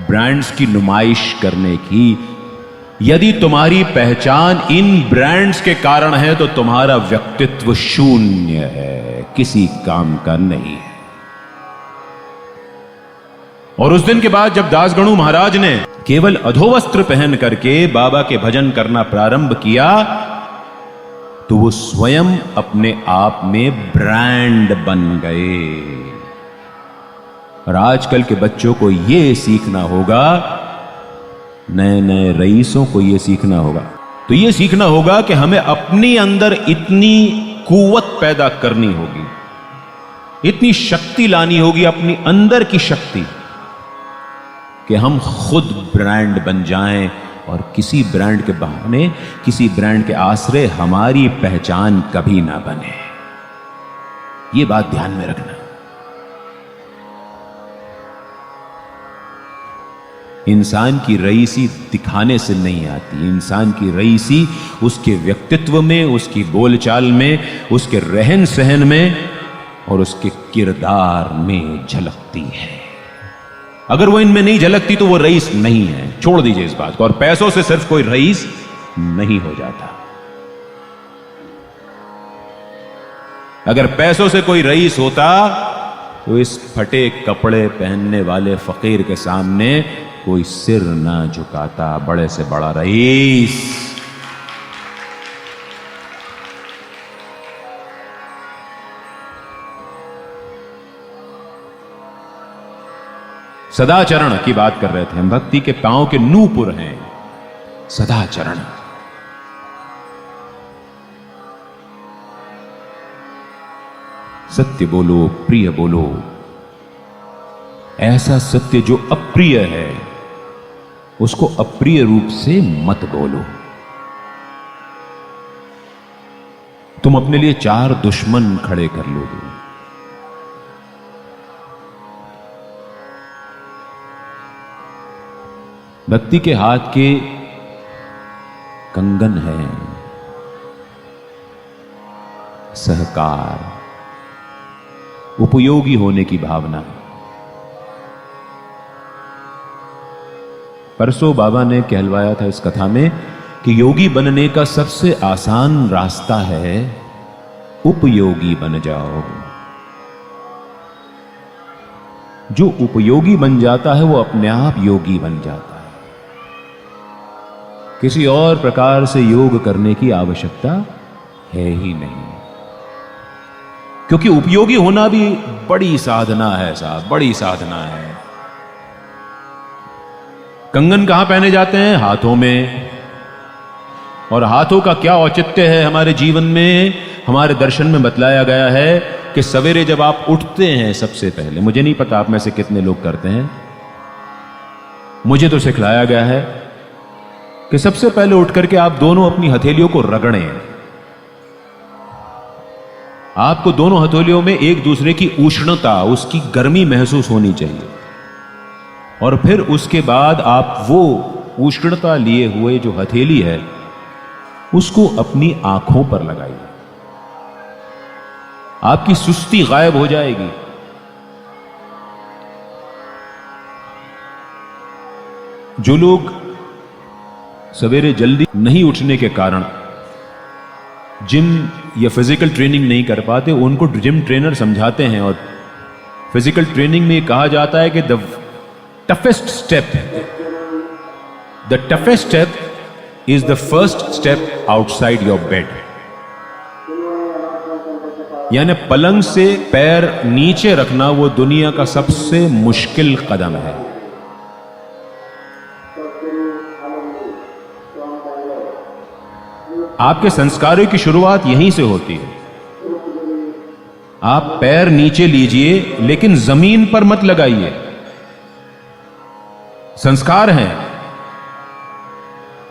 ब्रांड्स की नुमाइश करने की? यदि तुम्हारी पहचान इन ब्रांड्स के कारण है तो तुम्हारा व्यक्तित्व शून्य है, किसी काम का नहीं है। और उस दिन के बाद जब दासगणु महाराज ने केवल अधोवस्त्र पहन करके बाबा के भजन करना प्रारंभ किया, तो वो स्वयं अपने आप में ब्रांड बन गए। और आजकल के बच्चों को यह सीखना होगा, नए नए रईसों को यह सीखना होगा, तो यह सीखना होगा कि हमें अपने अंदर इतनी कुव्वत पैदा करनी होगी, इतनी शक्ति लानी होगी, अपनी अंदर की शक्ति, कि हम खुद ब्रांड बन जाएं और किसी ब्रांड के बहाने, किसी ब्रांड के आश्रय हमारी पहचान कभी ना बने। यह बात ध्यान में रखना। इंसान की रईसी दिखाने से नहीं आती, इंसान की रईसी उसके व्यक्तित्व में, उसकी बोलचाल में, उसके रहन सहन में और उसके किरदार में झलकती है। अगर वो इनमें नहीं झलकती तो वो रईस नहीं है, छोड़ दीजिए इस बात को। और पैसों से सिर्फ कोई रईस नहीं हो जाता। अगर पैसों से कोई रईस होता तो इस फटे कपड़े पहनने वाले फकीर के सामने कोई सिर ना झुकाता, बड़े से बड़ा रईस। सदाचरण की बात कर रहे थे हम, भक्ति के पांव के नूपुर हैं सदाचरण। सत्य बोलो, प्रिय बोलो, ऐसा सत्य जो अप्रिय है उसको अप्रिय रूप से मत बोलो। तुम अपने लिए 4 दुश्मन खड़े कर लोगे। भक्ति के हाथ के कंगन है सहकार, उपयोगी होने की भावना। परसों बाबा ने कहलवाया था इस कथा में कि योगी बनने का सबसे आसान रास्ता है उपयोगी बन जाओ। जो उपयोगी बन जाता है वो अपने आप योगी बन जाता है। किसी और प्रकार से योग करने की आवश्यकता है ही नहीं, क्योंकि उपयोगी होना भी बड़ी साधना है साहब, बड़ी साधना है। कंगन कहां पहने जाते हैं? हाथों में। और हाथों का क्या औचित्य है हमारे जीवन में? हमारे दर्शन में बतलाया गया है कि सवेरे जब आप उठते हैं, सबसे पहले, मुझे नहीं पता आप में से कितने लोग करते हैं, मुझे तो सिखलाया गया है कि सबसे पहले उठ करके आप दोनों अपनी हथेलियों को रगड़ें। आपको दोनों हथेलियों में एक दूसरे की उष्णता, उसकी गर्मी महसूस होनी चाहिए। और फिर उसके बाद आप वो उष्णता लिए हुए जो हथेली है उसको अपनी आंखों पर लगाइए। आपकी सुस्ती गायब हो जाएगी। जो लोग सवेरे जल्दी नहीं उठने के कारण जिम या फिजिकल ट्रेनिंग नहीं कर पाते, उनको जिम ट्रेनर समझाते हैं। और फिजिकल ट्रेनिंग में कहा जाता है कि the toughest step is the first step outside your bed. यानी पलंग से पैर नीचे रखना वो दुनिया का सबसे मुश्किल कदम है। आपके संस्कारों की शुरुआत यहीं से होती है। आप पैर नीचे लीजिए लेकिन जमीन पर मत लगाइए। संस्कार हैं।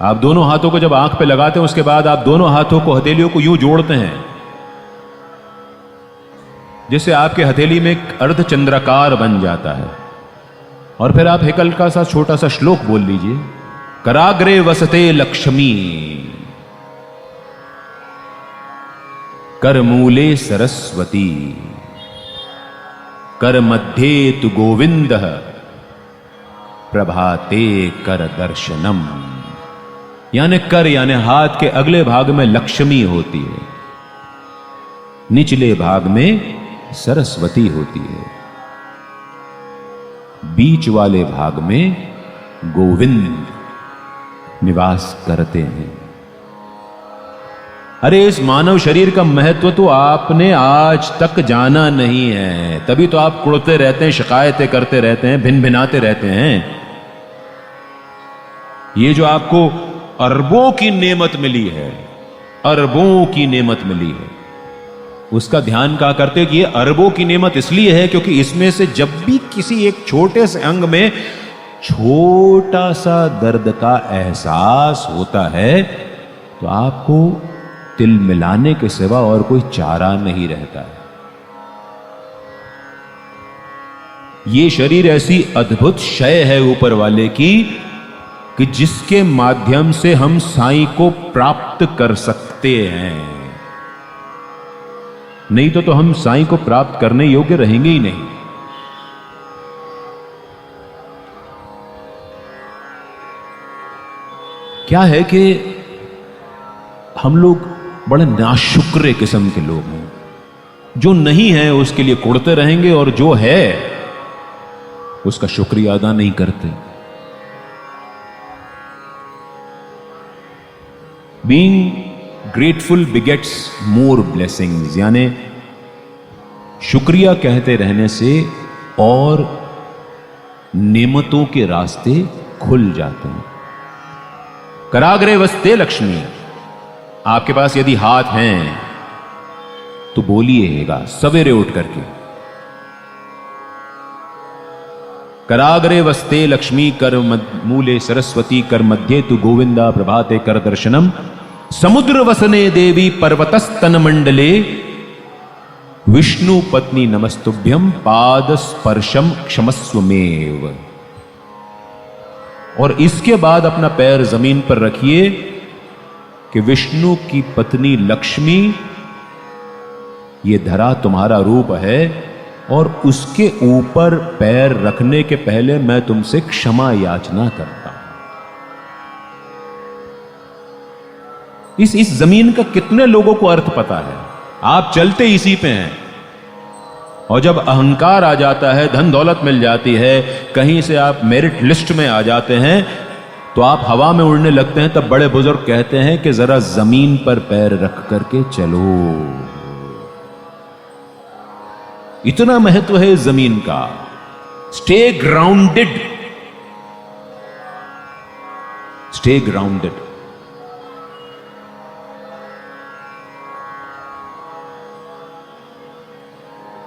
आप दोनों हाथों को जब आंख पे लगाते हैं उसके बाद आप दोनों हाथों को, हथेलियों को यूं जोड़ते हैं जिससे आपके हथेली में एक अर्धचंद्राकार बन जाता है। और फिर आप एक हल्का सा छोटा सा श्लोक बोल लीजिए, कराग्रे वसते लक्ष्मी करमूले सरस्वती कर मध्ये तु गोविंद प्रभाते कर दर्शनम। यानी कर यानी हाथ के अगले भाग में लक्ष्मी होती है, निचले भाग में सरस्वती होती है, बीच वाले भाग में गोविंद निवास करते हैं। अरे इस मानव शरीर का महत्व तो आपने आज तक जाना नहीं है, तभी तो आप कुड़ते रहते हैं, शिकायतें करते रहते हैं, भिन भिनाते रहते हैं। ये जो आपको अरबों की नेमत मिली है, अरबों की नेमत मिली है, उसका ध्यान क्या करते कि ये अरबों की नेमत इसलिए है क्योंकि इसमें से जब भी किसी एक छोटे से अंग में छोटा सा दर्द का एहसास होता है तो आपको तिल मिलाने के सिवा और कोई चारा नहीं रहता है। ये शरीर ऐसी अद्भुत शय है ऊपर वाले की कि जिसके माध्यम से हम साईं को प्राप्त कर सकते हैं। नहीं तो हम साईं को प्राप्त करने योग्य रहेंगे ही नहीं। क्या है कि हम लोग बड़े नाशुक्रे किस्म के लोग हैं। जो नहीं है उसके लिए कुड़ते रहेंगे और जो है उसका शुक्रिया अदा नहीं करते। बीइंग ग्रेटफुल बिगेट्स मोर ब्लेसिंग्स, यानी शुक्रिया कहते रहने से और नेमतों के रास्ते खुल जाते हैं। कराग्रे वस्ते लक्ष्मी, आपके पास यदि हाथ हैं तो बोलिएगा सवेरे उठ करके, कराग्रे वस्ते लक्ष्मी कर मूले सरस्वती कर मध्ये तु गोविंदा प्रभाते कर दर्शनम समुद्र वसने देवी पर्वतस्तन मंडले विष्णु पत्नी नमस्तुभ्यम पाद स्पर्शम क्षमस्वमेव। और इसके बाद अपना पैर जमीन पर रखिए कि विष्णु की पत्नी लक्ष्मी, ये धरा तुम्हारा रूप है और उसके ऊपर पैर रखने के पहले मैं तुमसे क्षमा याचना करता हूं। इस जमीन का कितने लोगों को अर्थ पता है? आप चलते इसी पे हैं, और जब अहंकार आ जाता है, धन दौलत मिल जाती है, कहीं से आप मेरिट लिस्ट में आ जाते हैं, तो आप हवा में उड़ने लगते हैं। तब बड़े बुजुर्ग कहते हैं कि जरा जमीन पर पैर रख करके चलो। इतना महत्व है जमीन का। Stay grounded, stay grounded.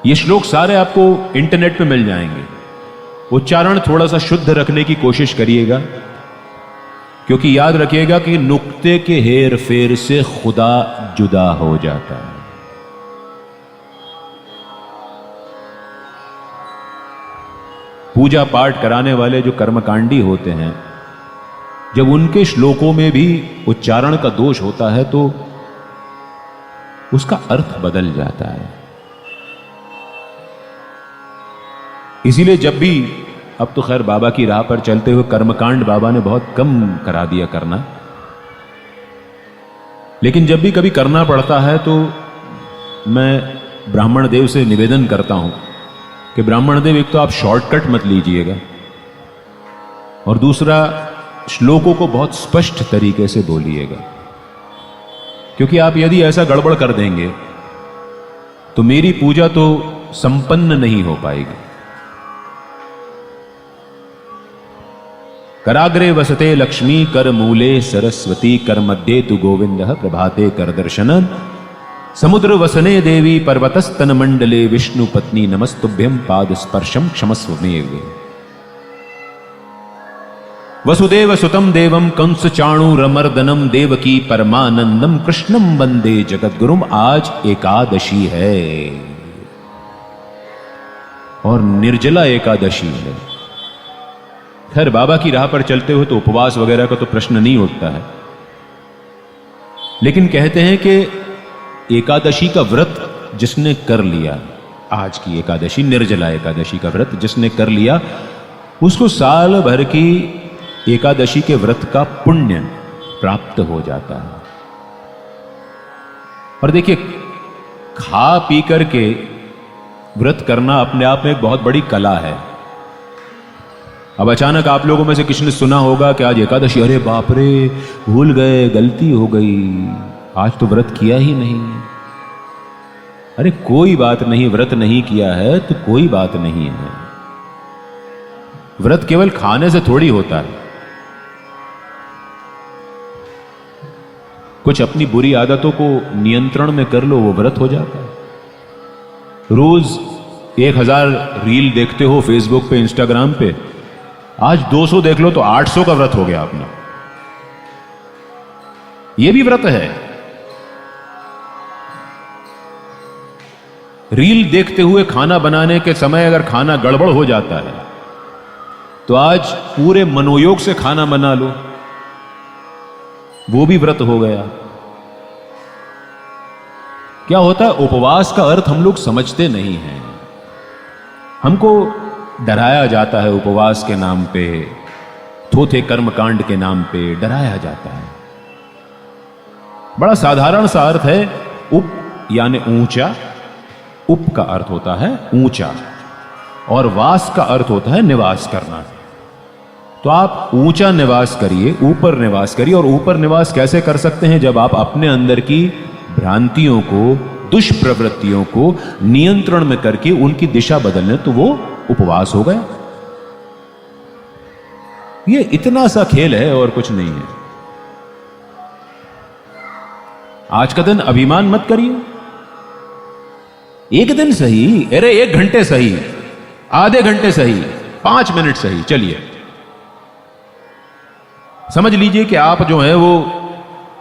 ये श्लोक सारे आपको इंटरनेट पे मिल जाएंगे। उच्चारण थोड़ा सा शुद्ध रखने की कोशिश करिएगा, क्योंकि याद रखिएगा कि नुक्ते के हेर फेर से खुदा जुदा हो जाता है। पूजा पाठ कराने वाले जो कर्मकांडी होते हैं, जब उनके श्लोकों में भी उच्चारण का दोष होता है तो उसका अर्थ बदल जाता है। इसीलिए जब भी, अब तो खैर बाबा की राह पर चलते हुए कर्मकांड बाबा ने बहुत कम करा दिया करना, लेकिन जब भी कभी करना पड़ता है तो मैं ब्राह्मण देव से निवेदन करता हूं कि ब्राह्मण देव, एक तो आप शॉर्टकट मत लीजिएगा, और दूसरा श्लोकों को बहुत स्पष्ट तरीके से बोलिएगा, क्योंकि आप यदि ऐसा गड़बड़ कर देंगे तो मेरी पूजा तो संपन्न नहीं हो पाएगी। कराग्रे वसते लक्ष्मी कर मूले सरस्वती कर मध्ये तु गोविंदः प्रभाते कर दर्शन समुद्र वसने देवी पर्वतस्तन मंडले विष्णु पत्नी नमस्तुभ्यं पाद स्पर्शम क्षमस्वमेव। वसुदेव सुतम देवम कंस चाणूरमर्दनम देवकी परमानंदम कृष्णम वंदे जगद्गुरुम। आज एकादशी है और निर्जला एकादशी है। खैर बाबा की राह पर चलते हुए तो उपवास वगैरह का तो प्रश्न नहीं उठता है, लेकिन कहते हैं कि एकादशी का व्रत जिसने कर लिया, आज की एकादशी निर्जला एकादशी का व्रत जिसने कर लिया, उसको साल भर की एकादशी के व्रत का पुण्य प्राप्त हो जाता है। और देखिए, खा पी करके व्रत करना अपने आप में एक बहुत बड़ी कला है। अब अचानक आप लोगों में से किसी ने सुना होगा कि आज एकादशी, अरे बाप रे भूल गए, गलती हो गई, आज तो व्रत किया ही नहीं। अरे कोई बात नहीं, व्रत नहीं किया है तो कोई बात नहीं है। व्रत केवल खाने से थोड़ी होता है। कुछ अपनी बुरी आदतों को नियंत्रण में कर लो, वो व्रत हो जाता है। रोज 1000 रील देखते हो फेसबुक पे, इंस्टाग्राम पे, आज 200 देख लो तो 800 का व्रत हो गया अपना। यह भी व्रत है। रील देखते हुए खाना बनाने के समय अगर खाना गड़बड़ हो जाता है तो आज पूरे मनोयोग से खाना बना लो, वो भी व्रत हो गया। क्या होता है, उपवास का अर्थ हम लोग समझते नहीं हैं। हमको डराया जाता है उपवास के नाम पे, थोथे कर्मकांड के नाम पे डराया जाता है। बड़ा साधारण सा अर्थ है, उप यानी ऊंचा। उप का अर्थ होता है ऊंचा और वास का अर्थ होता है निवास करना। तो आप ऊंचा निवास करिए, ऊपर निवास करिए। और ऊपर निवास कैसे कर सकते हैं? जब आप अपने अंदर की भ्रांतियों को, दुष्प्रवृत्तियों को नियंत्रण में करके उनकी दिशा बदलने, तो वो उपवास हो गया। ये इतना सा खेल है और कुछ नहीं है। आज का दिन अभिमान मत करिए। एक दिन सही, अरे 1 घंटे सही, आधे घंटे सही, 5 मिनट सही, चलिए। समझ लीजिए कि आप जो है वो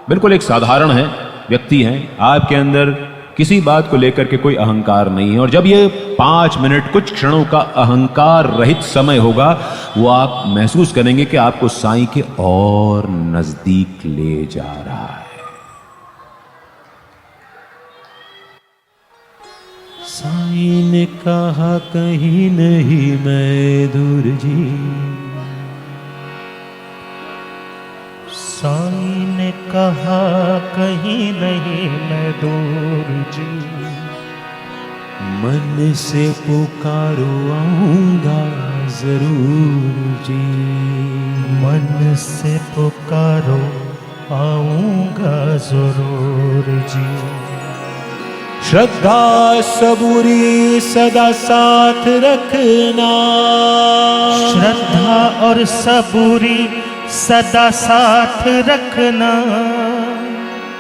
बिल्कुल एक साधारण है व्यक्ति हैं, आपके अंदर किसी बात को लेकर के कोई अहंकार नहीं है। और जब ये 5 मिनट कुछ क्षणों का अहंकार रहित समय होगा, वो आप महसूस करेंगे कि आपको साईं के और नजदीक ले जा रहा है। साईं ने कहा कहीं नहीं मैं दूर जी, साईं ने कहा कहीं नहीं मैं दूर जी, मन से पुकारो आऊंगा जरूर जी, मन से पुकारो आऊंगा जरूर जी। श्रद्धा सबूरी सदा साथ रखना, श्रद्धा और सबूरी सदा साथ रखना,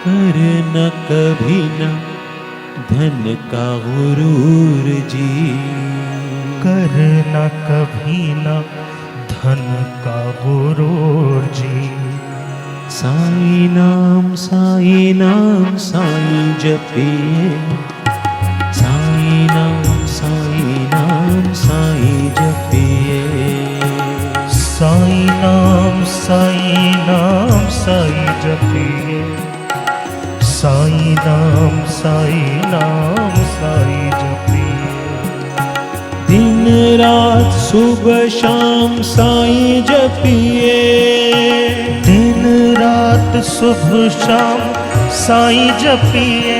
करना कभी न धन का गुरूर जी, करना कभी न धन का गुरूर जी। साईं नाम साईं नाम साईं जपिए, साईं नाम साईं नाम साईं जपिए, साईं नाम साईं नाम साईं जपिए, साईं नाम साईं नाम साईं जपिए। दिन रात सुबह शाम साईं जपिए, दिन रात सुबह शाम साईं जपिए,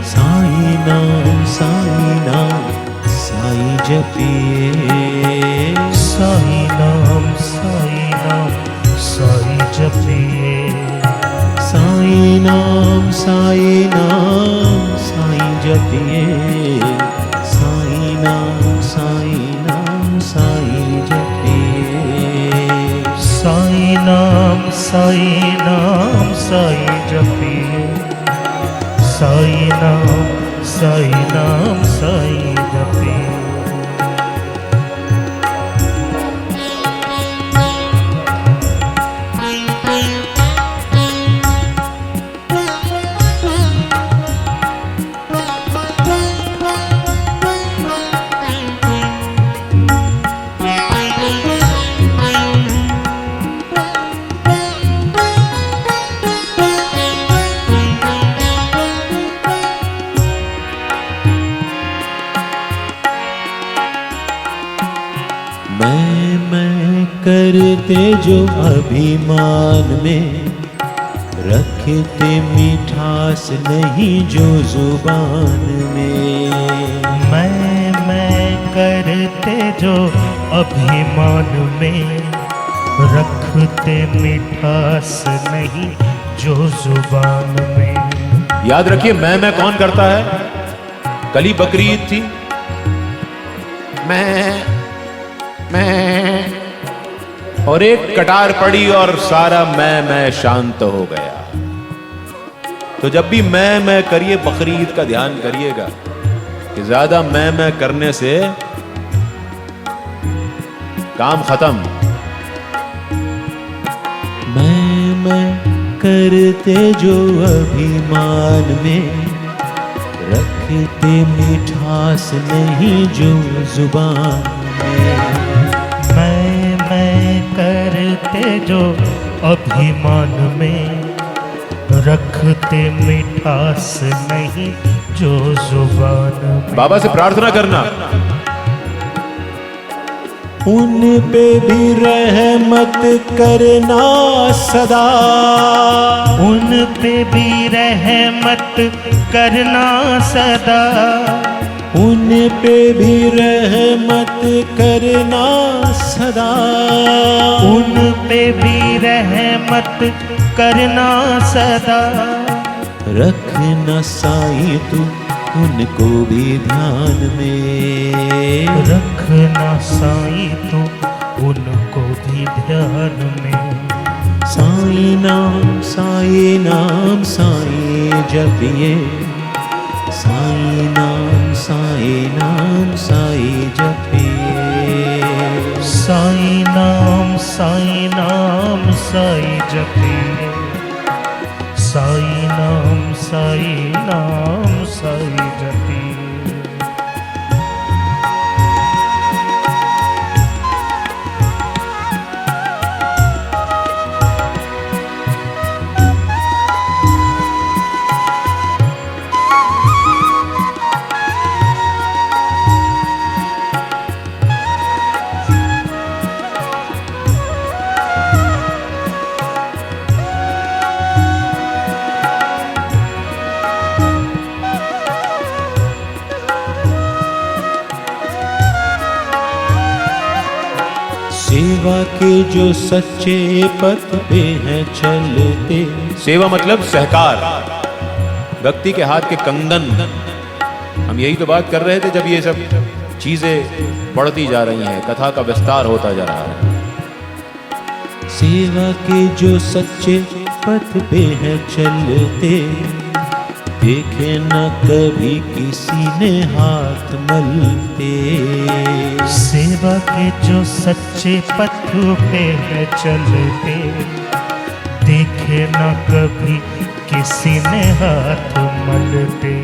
साईं नाम साईं नाम साईं जपिए, साईं नाम साईं नाम साईं जपिए, साईं नाम साईं नाम साईं जपिए, साईं नाम साईं नाम साईं जपिए, साईं नाम साईं नाम साईं जपिए, साईं नाम साईं नाम साईं जपिए। मैं करते जो अभिमान में, रखते मिठास नहीं जो जुबान में, मैं करते जो अभिमान में, रखते मिठास नहीं जो जुबान में। याद रखिए, मैं कौन करता है? कल ही बकरीद थी, मैं और एक कटार पड़ी और सारा मैं शांत हो गया। तो जब भी मैं करिए, बकरीद का ध्यान करिएगा कि ज्यादा मैं करने से काम खत्म। मैं करते जो अभिमान में, रखते मिठास नहीं जो जुबान में, मैं करते जो अभिमान में, रखते मिठास नहीं जो जुबान में। बाबा से प्रार्थना करना, उन पे भी रहमत करना सदा, उन पे भी रहमत करना सदा, उन पे भी रहमत करना सदा, उन पे भी रहमत करना सदा। रखना साईं तू उनको भी ध्यान में, रखना साईं तू उनको भी ध्यान में। साईं नाम साईं जपिए, साईं नाम साईं जपिए, साई नाम साई जपिए, साई नाम साई जपिए। सेवा के जो सच्चे पथ पे हैं चलते। सेवा मतलब सहकार, भक्ति के हाथ के कंगन। हम यही तो बात कर रहे थे जब ये सब चीजें बढ़ती जा रही हैं, कथा का विस्तार होता जा रहा है। सेवा के जो सच्चे पथ पे हैं चलते, देखे न कभी किसी ने हाथ मलते। सेवा के जो सच्चे पथ पे है चलते, देखे न कभी किसी ने हाथ मलते।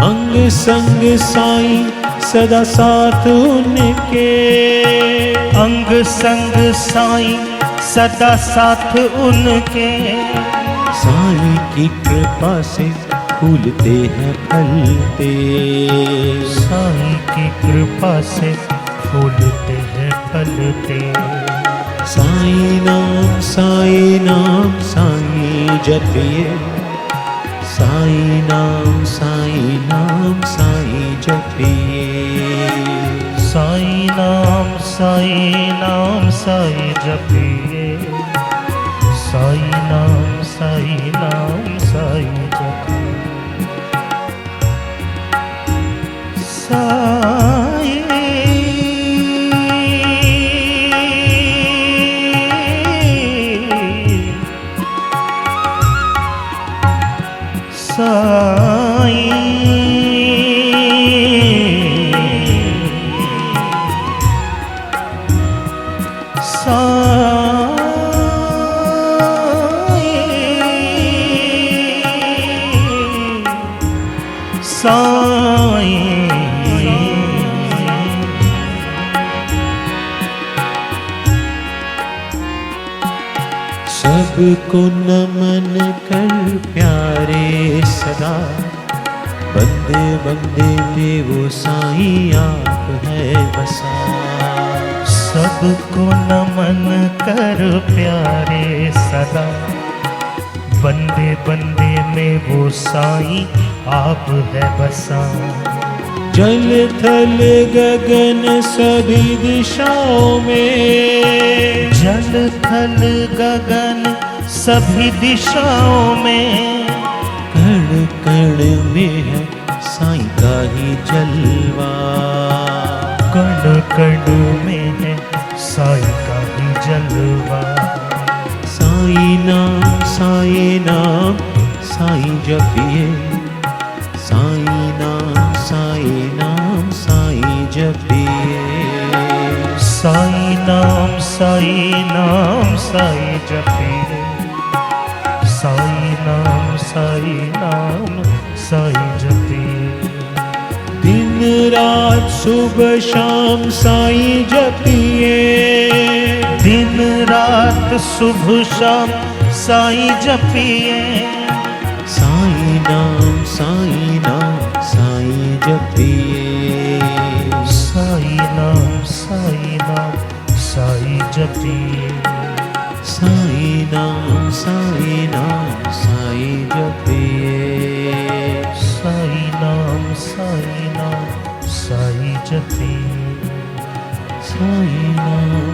अंग संग साईं सदा साथ उनके, अंग संग साईं सदा साथ उनके। साईं की कृपा से फूलते हैं फलते, साईं की कृपा से फूलते हैं फलते। साईं नाम साईं जपिए, साईं नाम साईं जपिए। साईं नाम साईं जपिए, साईं नाम साईं जपिए। सबको नमन कर प्यारे सदा, बंदे बंदे में वो साईं आप है बसा। सबको नमन कर प्यारे सदा, बंदे बंदे में वो साईं आप है बसा। जल थल गगन सभी दिशाओं में, जल थल गगन सभी दिशाओं में। कण कण में है साईं का ही जलवा, कण कण में है साईं का ही जलवा। साईं नाम साईं जपिए, साईं नाम साईं जपिए। साईं नाम साईं जपिए, साईं नाम साईं जपिए। दिन रात सुबह शाम साईं जपिए, दिन रात सुबह शाम साईं जपिए। साईं नाम साईं जपिए, साईं नाम साईं जपिए। साईं नाम साईं जपिए, साईं नाम साईं जपिए। साईं नाम